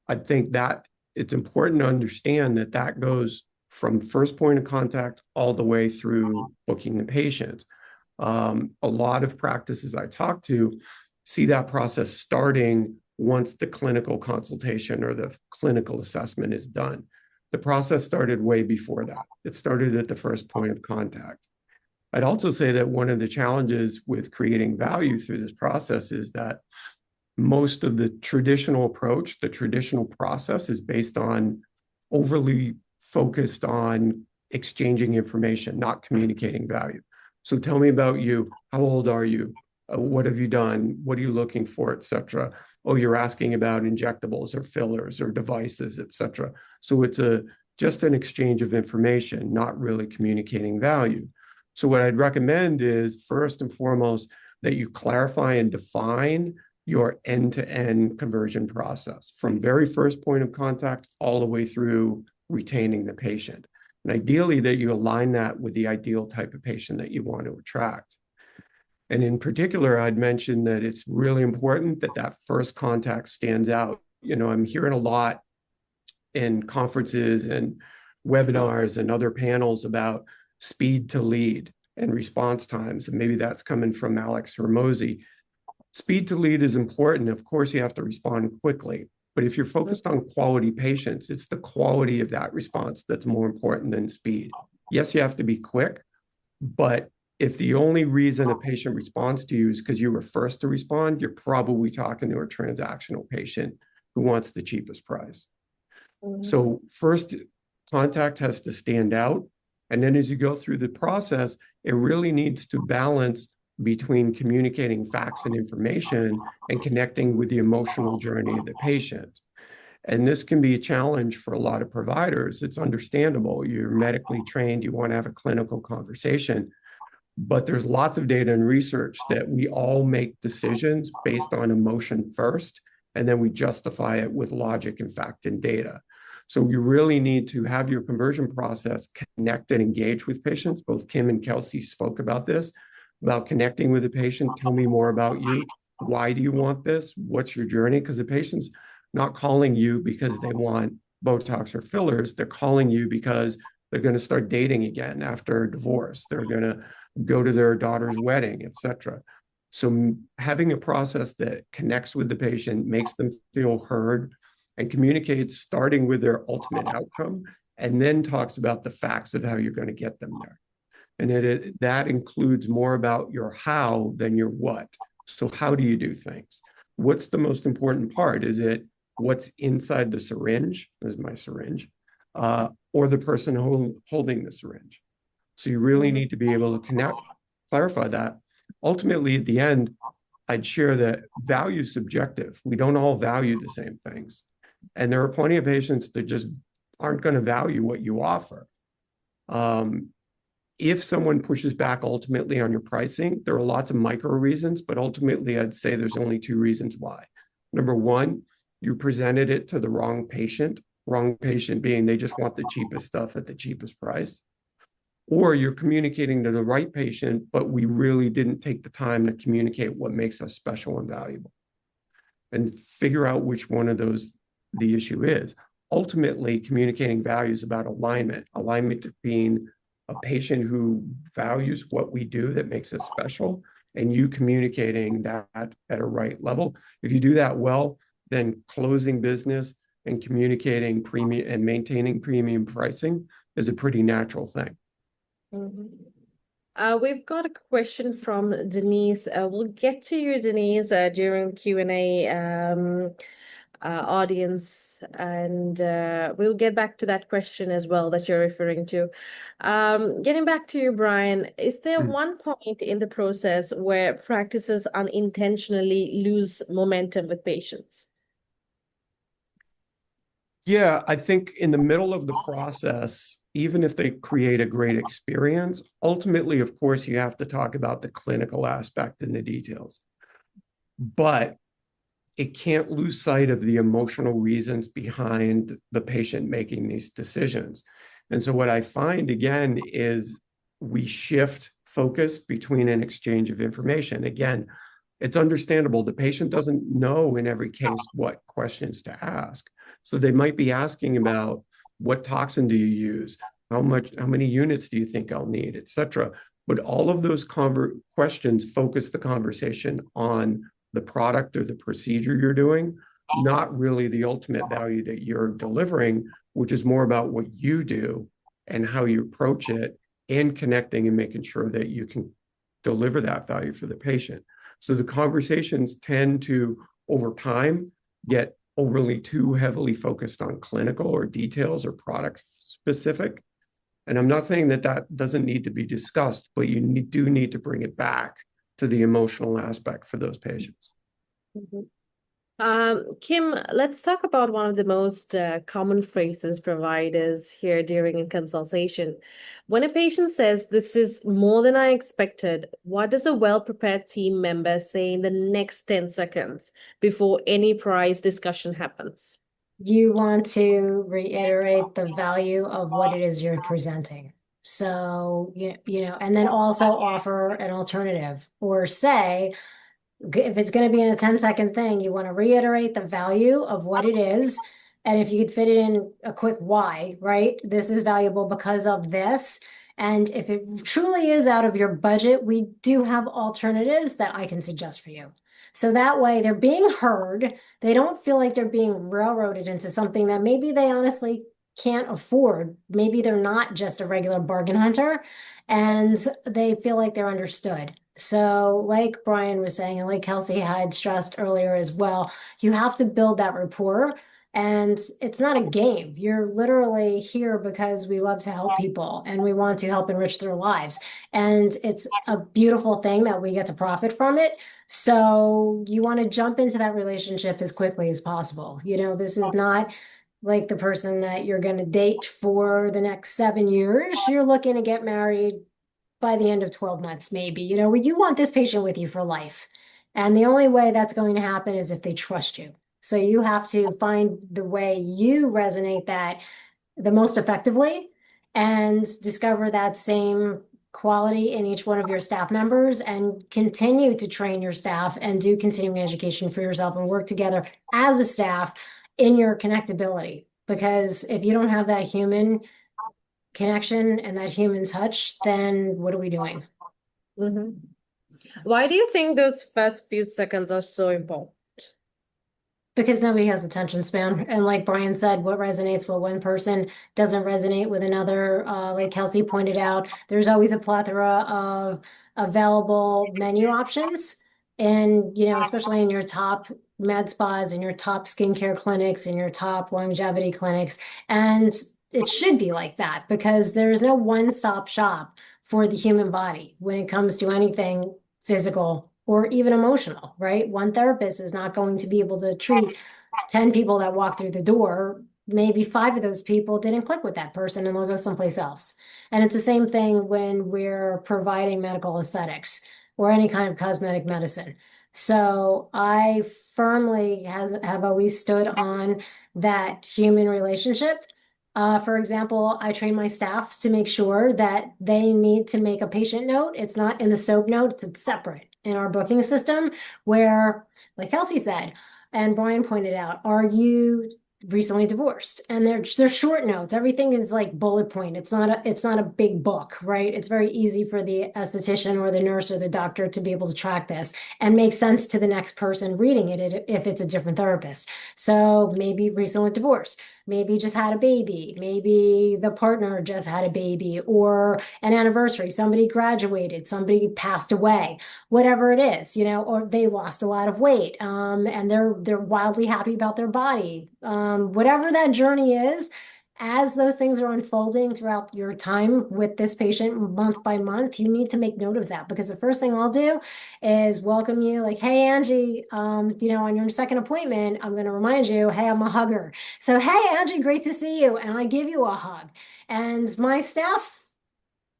I think that it's important to understand that that goes from first point of contact all the way through booking the patient. A lot of practices I talk to see that process starting once the clinical consultation or the clinical assessment is done. The process started way before that. It started at the first point of contact. I'd also say that one of the challenges with creating value through this process is that most of the traditional approach, the traditional process, is based on overly focused on exchanging information, not communicating value. So tell me about you. How old are you? What have you done? What are you looking for, et cetera? Oh, you're asking about injectables or fillers or devices, et cetera. So it's just an exchange of information, not really communicating value. So what I'd recommend is, first and foremost, that you clarify and define your end-to-end conversion process from very first point of contact all the way through retaining the patient. And ideally that you align that with the ideal type of patient that you want to attract. And in particular, I'd mention that it's really important that that first contact stands out. I'm hearing a lot in conferences and webinars and other panels about speed to lead and response times. And maybe that's coming from Alex Hormozy. Speed to lead is important. Of course, you have to respond quickly. But if you're focused on quality patients, it's the quality of that response that's more important than speed. Yes, you have to be quick, but if the only reason a patient responds to you is because you were first to respond, you're probably talking to a transactional patient who wants the cheapest price. So first contact has to stand out. And then as you go through the process, it really needs to balance between communicating facts and information and connecting with the emotional journey of the patient. And this can be a challenge for a lot of providers. It's understandable. You're medically trained, you want to have a clinical conversation. But there's lots of data and research that we all make decisions based on emotion first, and then we justify it with logic and fact and data. So you really need to have your conversion process connect and engage with patients. Both Kim and Kelsey spoke about this, about connecting with the patient. Tell me more about you. Why do you want this? What's your journey? Because the patient's not calling you because they want Botox or fillers. They're calling you because they're going to start dating again after a divorce. They're going to go to their daughter's wedding, etc. So having a process that connects with the patient, makes them feel heard, and communicates starting with their ultimate outcome, and then talks about the facts of how you're going to get them there. And that includes more about your how than your what. So how do you do things? What's the most important part? Is it what's inside the syringe, this is my syringe, or the person holding the syringe? So you really need to be able to clarify that. Ultimately, at the end, I'd share that value is subjective. We don't all value the same things. And there are plenty of patients that just aren't going to value what you offer. If someone pushes back ultimately on your pricing, there are lots of micro reasons, but ultimately I'd say there's only two reasons why. Number one, you presented it to the wrong patient being they just want the cheapest stuff at the cheapest price. Or you're communicating to the right patient, but we really didn't take the time to communicate what makes us special and valuable. And figure out which one of those the issue is. Ultimately, communicating value is about alignment being a patient who values what we do that makes us special, and you communicating that at a right level. If you do that well, then closing business and communicating premium and maintaining premium pricing is a pretty natural thing. We've got a question from Denise. We'll get to you, Denise, during the Q&A audience, and we'll get back to that question as well that you're referring to. Getting back to you, Brian, is there one point in the process where practices unintentionally lose momentum with patients? Yeah, I think in the middle of the process, even if they create a great experience, ultimately, of course, you have to talk about the clinical aspect and the details. But it can't lose sight of the emotional reasons behind the patient making these decisions. And so what I find, again, is we shift focus between an exchange of information. Again, it's understandable. The patient doesn't know in every case what questions to ask. So they might be asking about what toxin do you use? How many units do you think I'll need, et cetera. But all of those questions focus the conversation on the product or the procedure you're doing, not really the ultimate value that you're delivering, which is more about what you do and how you approach it, and connecting and making sure that you can deliver that value for the patient. So the conversations tend to, over time, get overly too heavily focused on clinical or details or product specific. And I'm not saying that that doesn't need to be discussed, but you do need to bring it back to the emotional aspect for those patients. Kim, let's talk about one of the most common phrases providers hear during a consultation. When a patient says, "This is more than I expected," what does a well-prepared team member say in the next 10 seconds before any price discussion happens? You want to reiterate the value of what it is you're presenting. So, and then also offer an alternative or say, if it's going to be in a 10-second thing, you want to reiterate the value of what it is. And if you could fit it in a quick why, right? This is valuable because of this. And if it truly is out of your budget, we do have alternatives that I can suggest for you. So that way they're being heard. They don't feel like they're being railroaded into something that maybe they honestly can't afford. Maybe they're not just a regular bargain hunter and they feel like they're understood. So, like Brian was saying, and like Kelsey had stressed earlier as well, you have to build that rapport. And it's not a game. You're literally here because we love to help people and we want to help enrich their lives. And it's a beautiful thing that we get to profit from it. So you want to jump into that relationship as quickly as possible. This is not like the person that you're going to date for the next 7 years. You're looking to get married by the end of 12 months, maybe. You want this patient with you for life. And the only way that's going to happen is if they trust you. So you have to find the way you resonate that the most effectively and discover that same quality in each one of your staff members and continue to train your staff and do continuing education for yourself and work together as a staff in your connectability. Because if you don't have that human connection and that human touch, then what are we doing? Hmm. Why do you think those first few seconds are so important? Because nobody has attention span. And like Brian said, what resonates with one person doesn't resonate with another. Like Kelsey pointed out, there's always a plethora of available menu options. And, especially in your top med spas and your top skincare clinics and your top longevity clinics. And it should be like that because there's no one-stop shop for the human body when it comes to anything physical or even emotional, right? One therapist is not going to be able to treat 10 people that walk through the door. Maybe 5 of those people didn't click with that person and they'll go someplace else. And it's the same thing when we're providing medical aesthetics or any kind of cosmetic medicine. So I firmly have always stood on that human relationship. For example, I train my staff to make sure that they need to make a patient note. It's not in the SOAP notes, it's separate in our booking system where, like Kelsey said, and Brian pointed out, are you recently divorced? And they're short notes. Everything is like bullet point. It's not a big book, right? It's very easy for the esthetician or the nurse or the doctor to be able to track this and make sense to the next person reading it if it's a different therapist. So maybe recently divorced, maybe just had a baby, maybe the partner just had a baby or an anniversary, somebody graduated, somebody passed away, whatever it is, or they lost a lot of weight, and they're wildly happy about their body. Whatever that journey is, as those things are unfolding throughout your time with this patient month by month, you need to make note of that because the first thing I'll do is welcome you like, hey, Angie, on your second appointment, I'm going to remind you, hey, I'm a hugger. So, hey, Angie, great to see you. And I give you a hug. And my staff,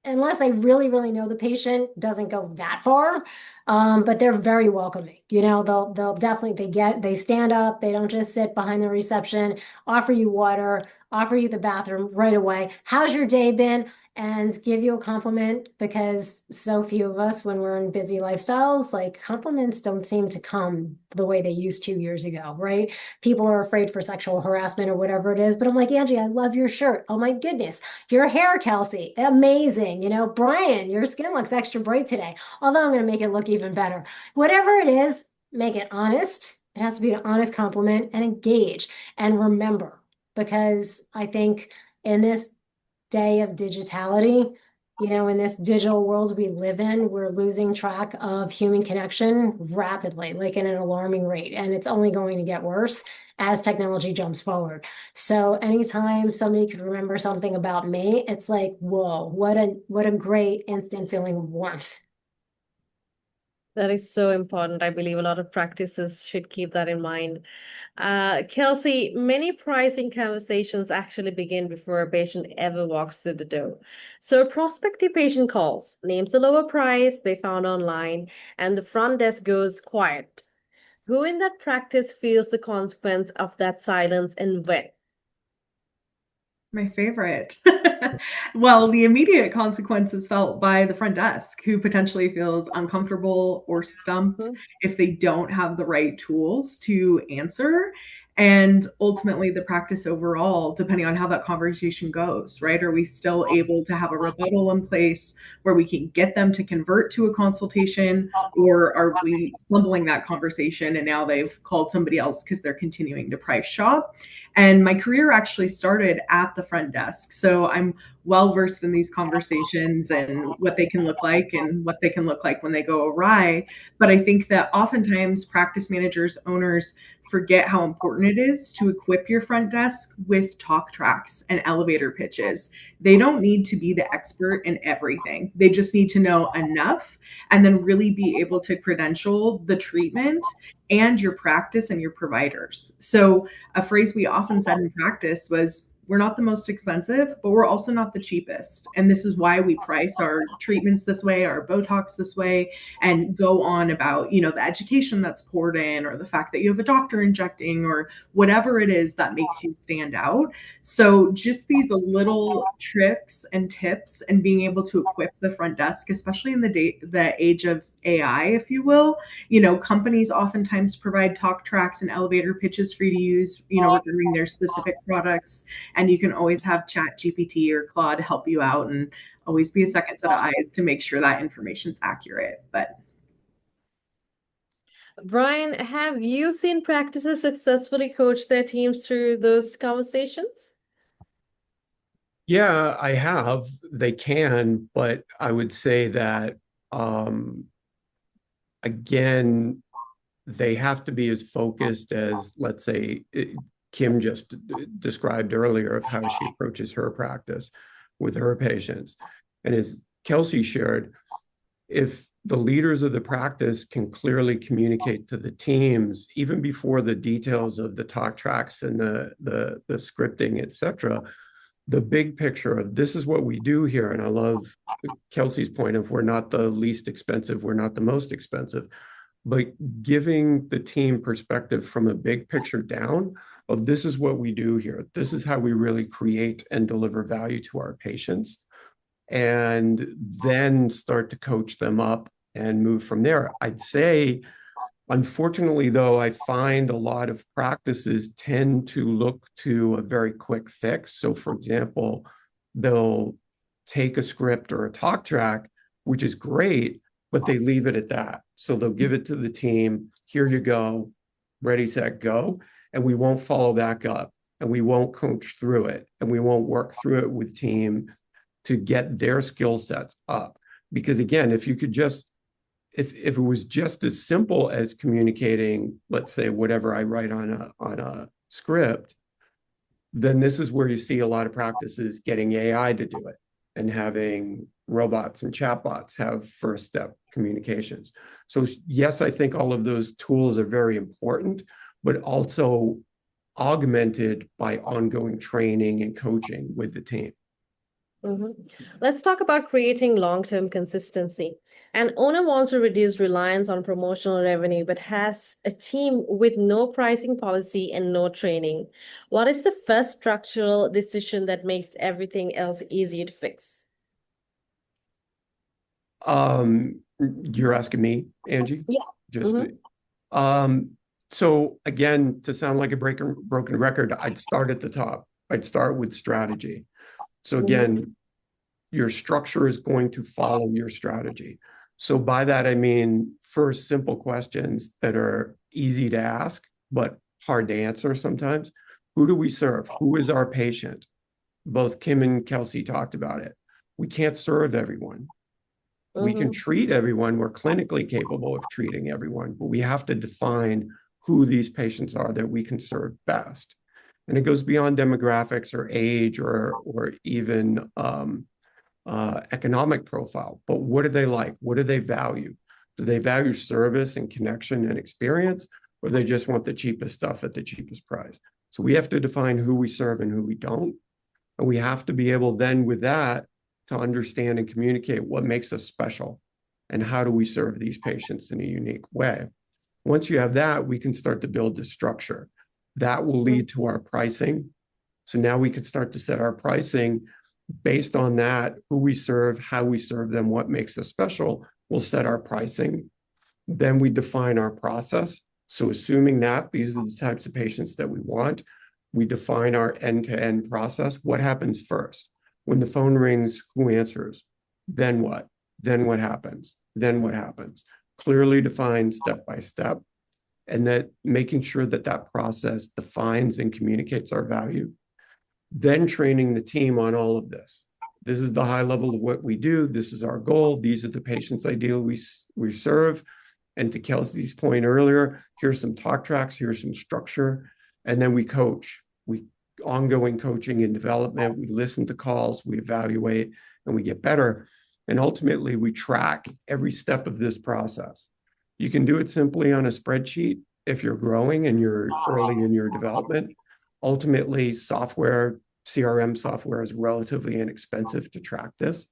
unless they really, really know the patient, doesn't go that far. But they're very welcoming. They'll definitely they stand up, they don't just sit behind the reception, offer you water, offer you the bathroom right away. How's your day been? And give you a compliment because so few of us, when we're in busy lifestyles, like compliments don't seem to come the way they used 2 years ago, right? People are afraid for sexual harassment or whatever it is. But I'm like, Angie, I love your shirt. Oh my goodness. Your hair, Kelsey, amazing. Brian, your skin looks extra bright today. Although I'm going to make it look even better. Whatever it is, make it honest. It has to be an honest compliment and engage and remember, because I think in this day of digitality, in this digital world we live in, we're losing track of human connection rapidly, like in an alarming rate. And it's only going to get worse as technology jumps forward. So anytime somebody could remember something about me, it's like, whoa, what a great instant feeling of warmth. That is so important. I believe a lot of practices should keep that in mind. Kelsey, many pricing conversations actually begin before a patient ever walks through the door. So a prospective patient calls, names a lower price they found online, and the front desk goes quiet. Who in that practice feels the consequence of that silence and when? My favorite. Well, the immediate consequences felt by the front desk who potentially feels uncomfortable or stumped Mhm. if they don't have the right tools to answer. And ultimately, the practice overall, depending on how that conversation goes, right? Are we still able to have a rebuttal in place where we can get them to convert to a consultation, or are we stumbling that conversation and now they've called somebody else because they're continuing to price shop? And my career actually started at the front desk. So I'm well versed in these conversations and what they can look like and what they can look like when they go awry. But I think that oftentimes practice managers, owners forget how important it is to equip your front desk with talk tracks and elevator pitches. They don't need to be the expert in everything. They just need to know enough and then really be able to credential the treatment and your practice and your providers. So a phrase we often said in practice was, we're not the most expensive, but we're also not the cheapest. And this is why we price our treatments this way, our Botox this way, and go on about, the education that's poured in, or the fact that you have a doctor injecting, or whatever it is that makes you stand out. So just these little tricks and tips and being able to equip the front desk, especially in the age of AI, if you will, companies oftentimes provide talk tracks and elevator pitches for you to use, regarding their specific products. And you can always have Chat GPT or Claude help you out, and always be a second set of eyes to make sure that information's accurate. But Brian, have you seen practices successfully coach their teams through those conversations? Yeah, I have. They can, but I would say that again, they have to be as focused as, let's say, Kim just described earlier of how she approaches her practice with her patients. And as Kelsey shared, if the leaders of the practice can clearly communicate to the teams, even before the details of the talk tracks and the scripting, et cetera, the big picture of this is what we do here. And I love Kelsey's point of we're not the least expensive, we're not the most expensive, but giving the team perspective from a big picture down of this is what we do here. This is how we really create and deliver value to our patients, and then start to coach them up and move from there. I'd say, unfortunately, though, I find a lot of practices tend to look to a very quick fix. So, for example, they'll take a script or a talk track, which is great, but they leave it at that. So they'll give it to the team. Here you go, ready, set, go. And we won't follow back up, and we won't coach through it, and we won't work through it with team to get their skill sets up. Because again, if it was just as simple as communicating, let's say, whatever I write on a script, then this is where you see a lot of practices getting AI to do it and having robots and chatbots have first step communications. So yes, I think all of those tools are very important, but also augmented by ongoing training and coaching with the team. Let's talk about creating long-term consistency. An owner wants to reduce reliance on promotional revenue, but has a team with no pricing policy and no training. What is the first structural decision that makes everything else easier to fix? You're asking me, Angie? Yeah. Just so again, to sound like a broken record, I'd start at the top. I'd start with strategy. So again, your structure is going to follow your strategy. So by that, I mean, first, simple questions that are easy to ask, but hard to answer sometimes. Who do we serve? Who is our patient? Both Kim and Kelsey talked about it. We can't serve everyone. We can treat everyone. We're clinically capable of treating everyone, but we have to define who these patients are that we can serve best. And it goes beyond demographics or age or even economic profile. But what do they like? What do they value? Do they value service and connection and experience, or they just want the cheapest stuff at the cheapest price? So we have to define who we serve and who we don't. And we have to be able then with that to understand and communicate what makes us special and how do we serve these patients in a unique way. Once you have that, we can start to build the structure. That will lead to our pricing. So now we could start to set our pricing based on that, who we serve, how we serve them, what makes us special. We'll set our pricing. Then we define our process. So assuming that these are the types of patients that we want, we define our end-to-end process. What happens first? When the phone rings, who answers? Then what? Then what happens? Then what happens? Clearly defined step by step, and that making sure that that process defines and communicates our value. Then training the team on all of this. This is the high level of what we do. This is our goal. These are the patients ideally we serve. And to Kelsey's point earlier, here's some talk tracks, here's some structure, and then we coach. We ongoing coaching and development. We listen to calls, we evaluate, and we get better. And ultimately, we track every step of this process. You can do it simply on a spreadsheet if you're growing and you're early in your development. Ultimately, software, CRM software is relatively inexpensive to track this,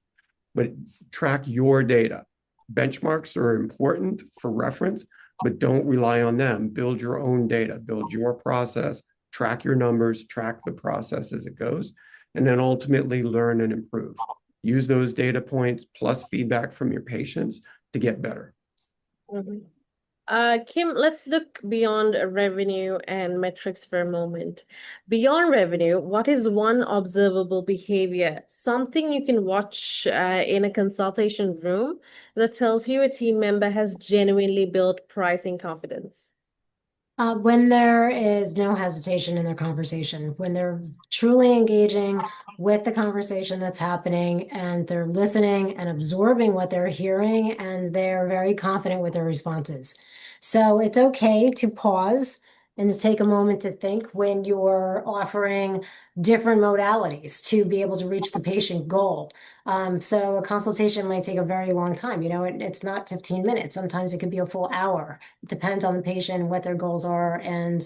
but track your data. Benchmarks are important for reference, but don't rely on them. Build your own data, build your process, track your numbers, track the process as it goes, and then ultimately learn and improve. Use those data points plus feedback from your patients to get better. Mhm. Kim, let's look beyond revenue and metrics for a moment. Beyond revenue, what is one observable behavior, something you can watch in a consultation room that tells you a team member has genuinely built pricing confidence? When there is no hesitation in their conversation, when they're truly engaging with the conversation that's happening and they're listening and absorbing what they're hearing and they're very confident with their responses. So it's okay to pause and to take a moment to think when you're offering different modalities to be able to reach the patient goal. So a consultation might take a very long time. It's not 15 minutes. Sometimes it could be a full hour. It depends on the patient, what their goals are, and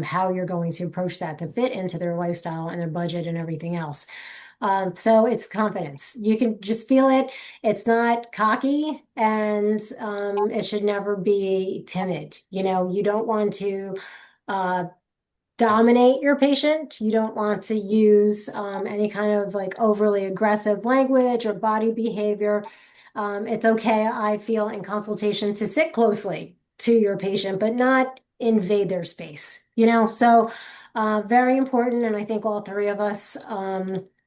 how you're going to approach that to fit into their lifestyle and their budget and everything else. So it's confidence. You can just feel it. It's not cocky, and it should never be timid. You don't want to dominate your patient. You don't want to use any kind of like overly aggressive language or body behavior. It's okay, I feel, in consultation to sit closely to your patient, but not invade their space, So very important. And I think all three of us,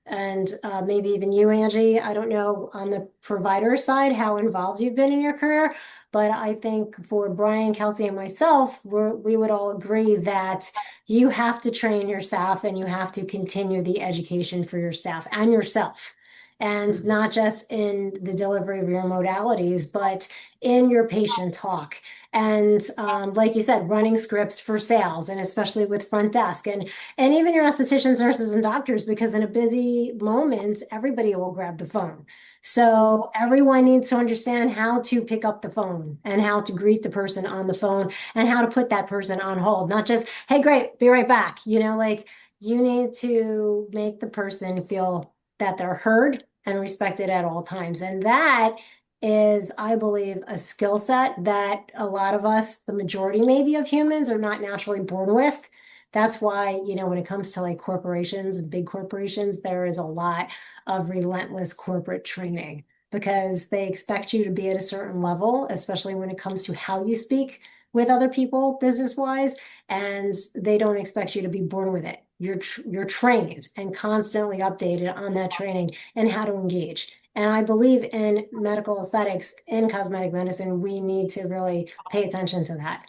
and maybe even you, Angie, I don't know on the provider side how involved you've been in your career, but I think for Brian, Kelsey, and myself, we would all agree that you have to train your staff and you have to continue the education for your staff and yourself. And not just in the delivery of your modalities, but in your patient talk. And like you said, running scripts for sales, and especially with front desk and even your estheticians, nurses, and doctors, because in a busy moment, everybody will grab the phone. So everyone needs to understand how to pick up the phone and how to greet the person on the phone and how to put that person on hold, not just, hey, great, be right back. You need to make the person feel that they're heard and respected at all times. And that is, I believe, a skill set that a lot of us, the majority maybe of humans, are not naturally born with. That's why, when it comes to like corporations, big corporations, there is a lot of relentless corporate training because they expect you to be at a certain level, especially when it comes to how you speak with other people business-wise, and they don't expect you to be born with it. You're trained and constantly updated on that training and how to engage. And I believe in medical aesthetics, in cosmetic medicine, we need to really pay attention to that.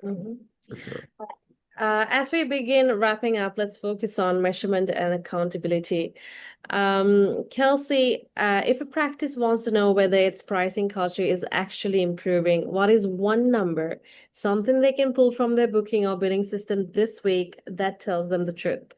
Mm-hmm. For sure. As we begin wrapping up, let's focus on measurement and accountability. Kelsey, if a practice wants to know whether its pricing culture is actually improving, what is one number, something they can pull from their booking or billing system this week that tells them the truth?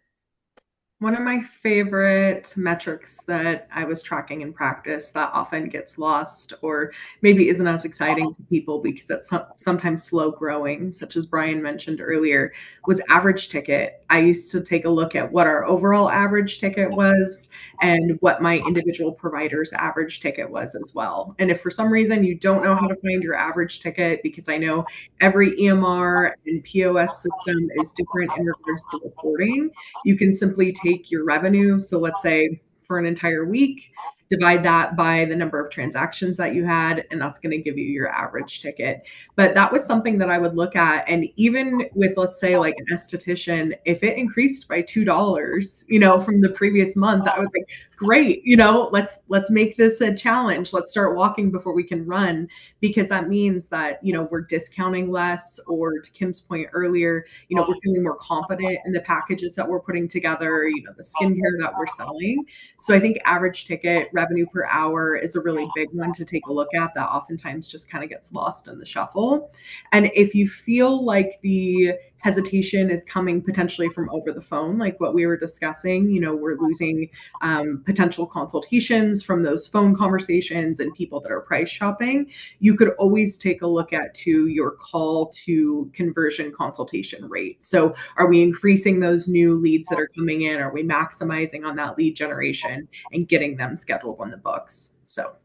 One of my favorite metrics that I was tracking in practice that often gets lost or maybe isn't as exciting to people because it's sometimes slow growing, such as Brian mentioned earlier, was average ticket. I used to take a look at what our overall average ticket was and what my individual provider's average ticket was as well. And if for some reason you don't know how to find your average ticket, because I know every EMR and POS system is different in regards to reporting, you can simply take your revenue. So let's say for an entire week, divide that by the number of transactions that you had, and that's going to give you your average ticket. But that was something that I would look at. And even with, let's say, like an esthetician, if it increased by $2, from the previous month, I was like, great, let's make this a challenge. Let's start walking before we can run, because that means that, we're discounting less, or to Kim's point earlier, we're feeling more confident in the packages that we're putting together, the skincare that we're selling. So I think average ticket revenue per hour is a really big one to take a look at that oftentimes just kind of gets lost in the shuffle. And if you feel like the hesitation is coming potentially from over the phone, like what we were discussing, we're losing potential consultations from those phone conversations and people that are price shopping, you could always take a look at your call to conversion consultation rate. So are we increasing those new leads that are coming in? Are we maximizing on that lead generation and getting them scheduled on the books? So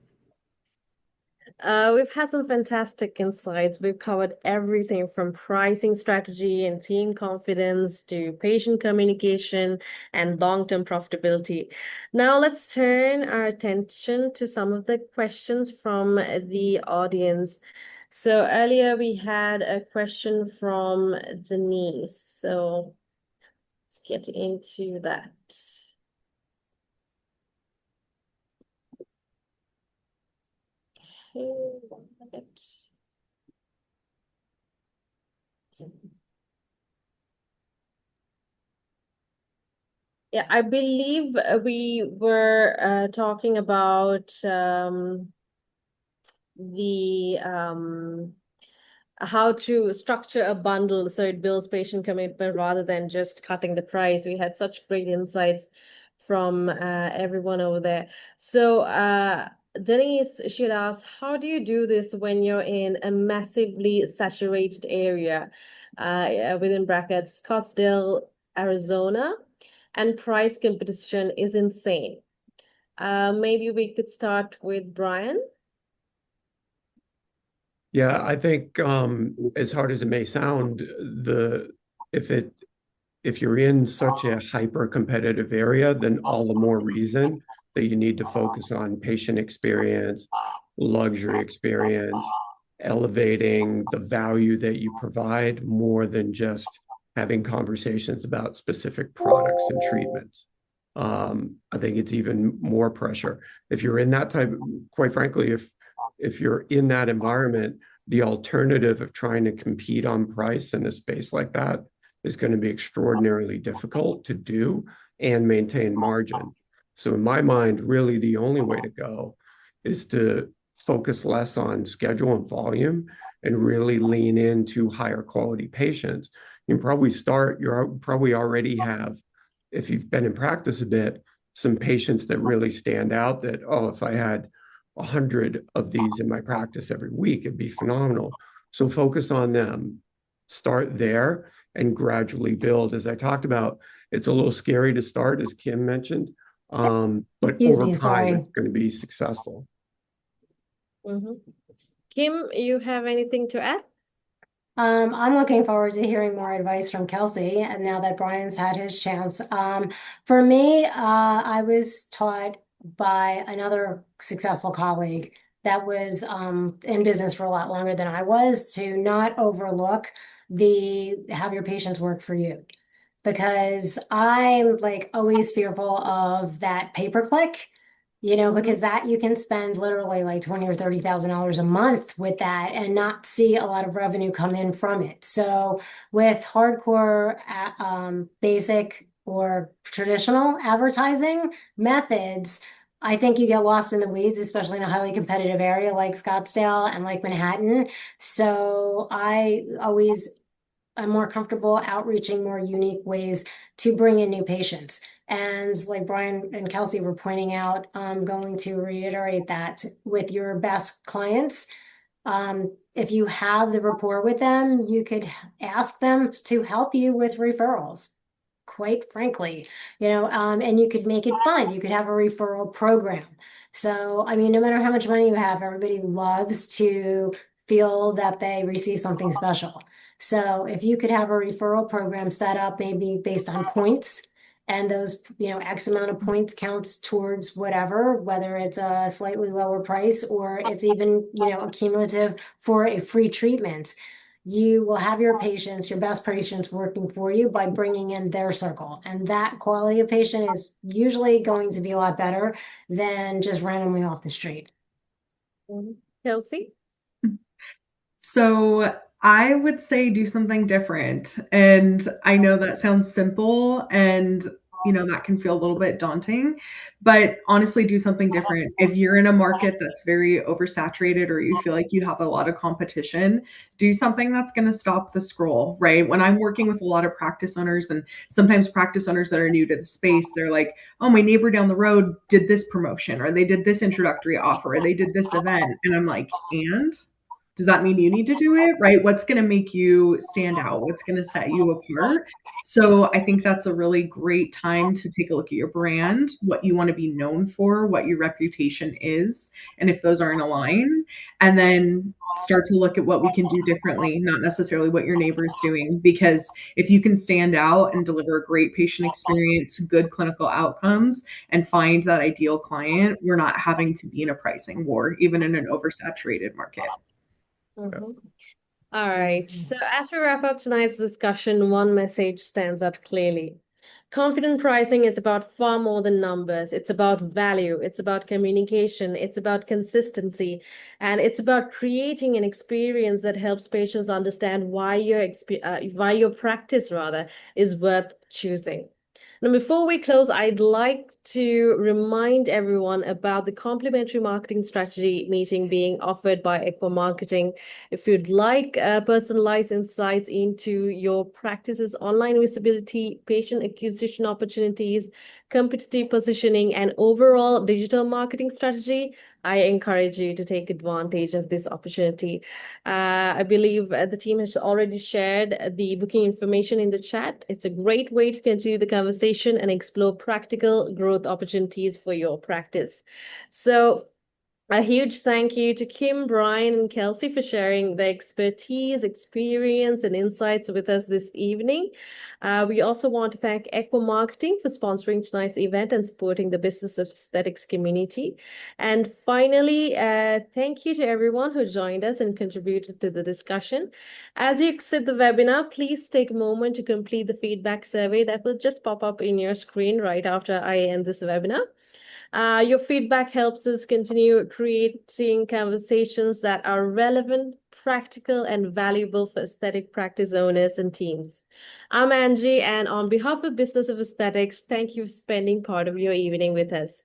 we've had some fantastic insights. We've covered everything from pricing strategy and team confidence to patient communication and long-term profitability. Now let's turn our attention to some of the questions from the audience. So earlier we had a question from Denise. So let's get into that. Okay, 1 minute. Yeah, I believe we were talking about the how to structure a bundle so it builds patient commitment rather than just cutting the price. We had such great insights from everyone over there. So Denise should ask, how do you do this when you're in a massively saturated area, within brackets, Scottsdale, Arizona, and price competition is insane? Maybe we could start with Brian. Yeah, I think as hard as it may sound, if you're in such a hyper competitive area, then all the more reason that you need to focus on patient experience, luxury experience, elevating the value that you provide more than just having conversations about specific products and treatments. I think it's even more pressure. If you're in that type, quite frankly, if you're in that environment, the alternative of trying to compete on price in a space like that is going to be extraordinarily difficult to do and maintain margin. So in my mind, really the only way to go is to focus less on schedule and volume and really lean into higher quality patients. You probably already have, if you've been in practice a bit, some patients that really stand out that, oh, if I had 100 of these in my practice every week, it'd be phenomenal. So focus on them, start there, and gradually build. As I talked about, it's a little scary to start, as Kim mentioned, but Excuse over me, time, sorry. it's going to be successful. Kim, you have anything to add? I'm looking forward to hearing more advice from Kelsey, and now that Brian's had his chance. For me, I was taught by another successful colleague that was in business for a lot longer than I was, to not overlook have your patients work for you. Because I'm like always fearful of that pay-per-click, because that you can spend literally like $20,000 or $30,000 a month with that and not see a lot of revenue come in from it. So with hardcore, basic or traditional advertising methods, I think you get lost in the weeds, especially in a highly competitive area like Scottsdale and like Manhattan. So I'm more comfortable outreaching more unique ways to bring in new patients. And like Brian and Kelsey were pointing out, I'm going to reiterate that with your best clients. If you have the rapport with them, you could ask them to help you with referrals, quite frankly, and you could make it fun. You could have a referral program. So, I mean, no matter how much money you have, everybody loves to feel that they receive something special. So if you could have a referral program set up, maybe based on points, and those, X amount of points counts towards whatever, whether it's a slightly lower price or it's even, accumulative for a free treatment, you will have your patients, your best patients working for you by bringing in their circle. And that quality of patient is usually going to be a lot better than just randomly off the street. Kelsey? So I would say do something different. And I know that sounds simple and that can feel a little bit daunting, but honestly do something different. If you're in a market that's very oversaturated or you feel like you have a lot of competition, do something that's going to stop the scroll, right? When I'm working with a lot of practice owners and sometimes practice owners that are new to the space, they're like, oh, my neighbor down the road did this promotion or they did this introductory offer or they did this event. And I'm like, and? Does that mean you need to do it, right? What's going to make you stand out? What's going to set you apart? So I think that's a really great time to take a look at your brand, what you want to be known for, what your reputation is, and if those aren't aligned, and then start to look at what we can do differently, not necessarily what your neighbor's doing. Because if you can stand out and deliver a great patient experience, good clinical outcomes, and find that ideal client, we're not having to be in a pricing war, even in an oversaturated market. All right. So as we wrap up tonight's discussion, one message stands out clearly. Confident pricing is about far more than numbers. It's about value. It's about communication. It's about consistency. And it's about creating an experience that helps patients understand why your practice rather is worth choosing. Now, before we close, I'd like to remind everyone about the complimentary marketing strategy meeting being offered by Equa Marketing. If you'd like personalized insights into your practice's online visibility, patient acquisition opportunities, competitive positioning, and overall digital marketing strategy, I encourage you to take advantage of this opportunity. I believe the team has already shared the booking information in the chat. It's a great way to continue the conversation and explore practical growth opportunities for your practice. So, a huge thank you to Kim, Brian, and Kelsey for sharing their expertise, experience, and insights with us this evening. We also want to thank Equa Marketing for sponsoring tonight's event and supporting the business of aesthetics community. And finally, thank you to everyone who joined us and contributed to the discussion. As you exit the webinar, please take a moment to complete the feedback survey that will just pop up in your screen right after I end this webinar. Your feedback helps us continue creating conversations that are relevant, practical, and valuable for aesthetic practice owners and teams. I'm Angie, and on behalf of Business of Aesthetics, thank you for spending part of your evening with us.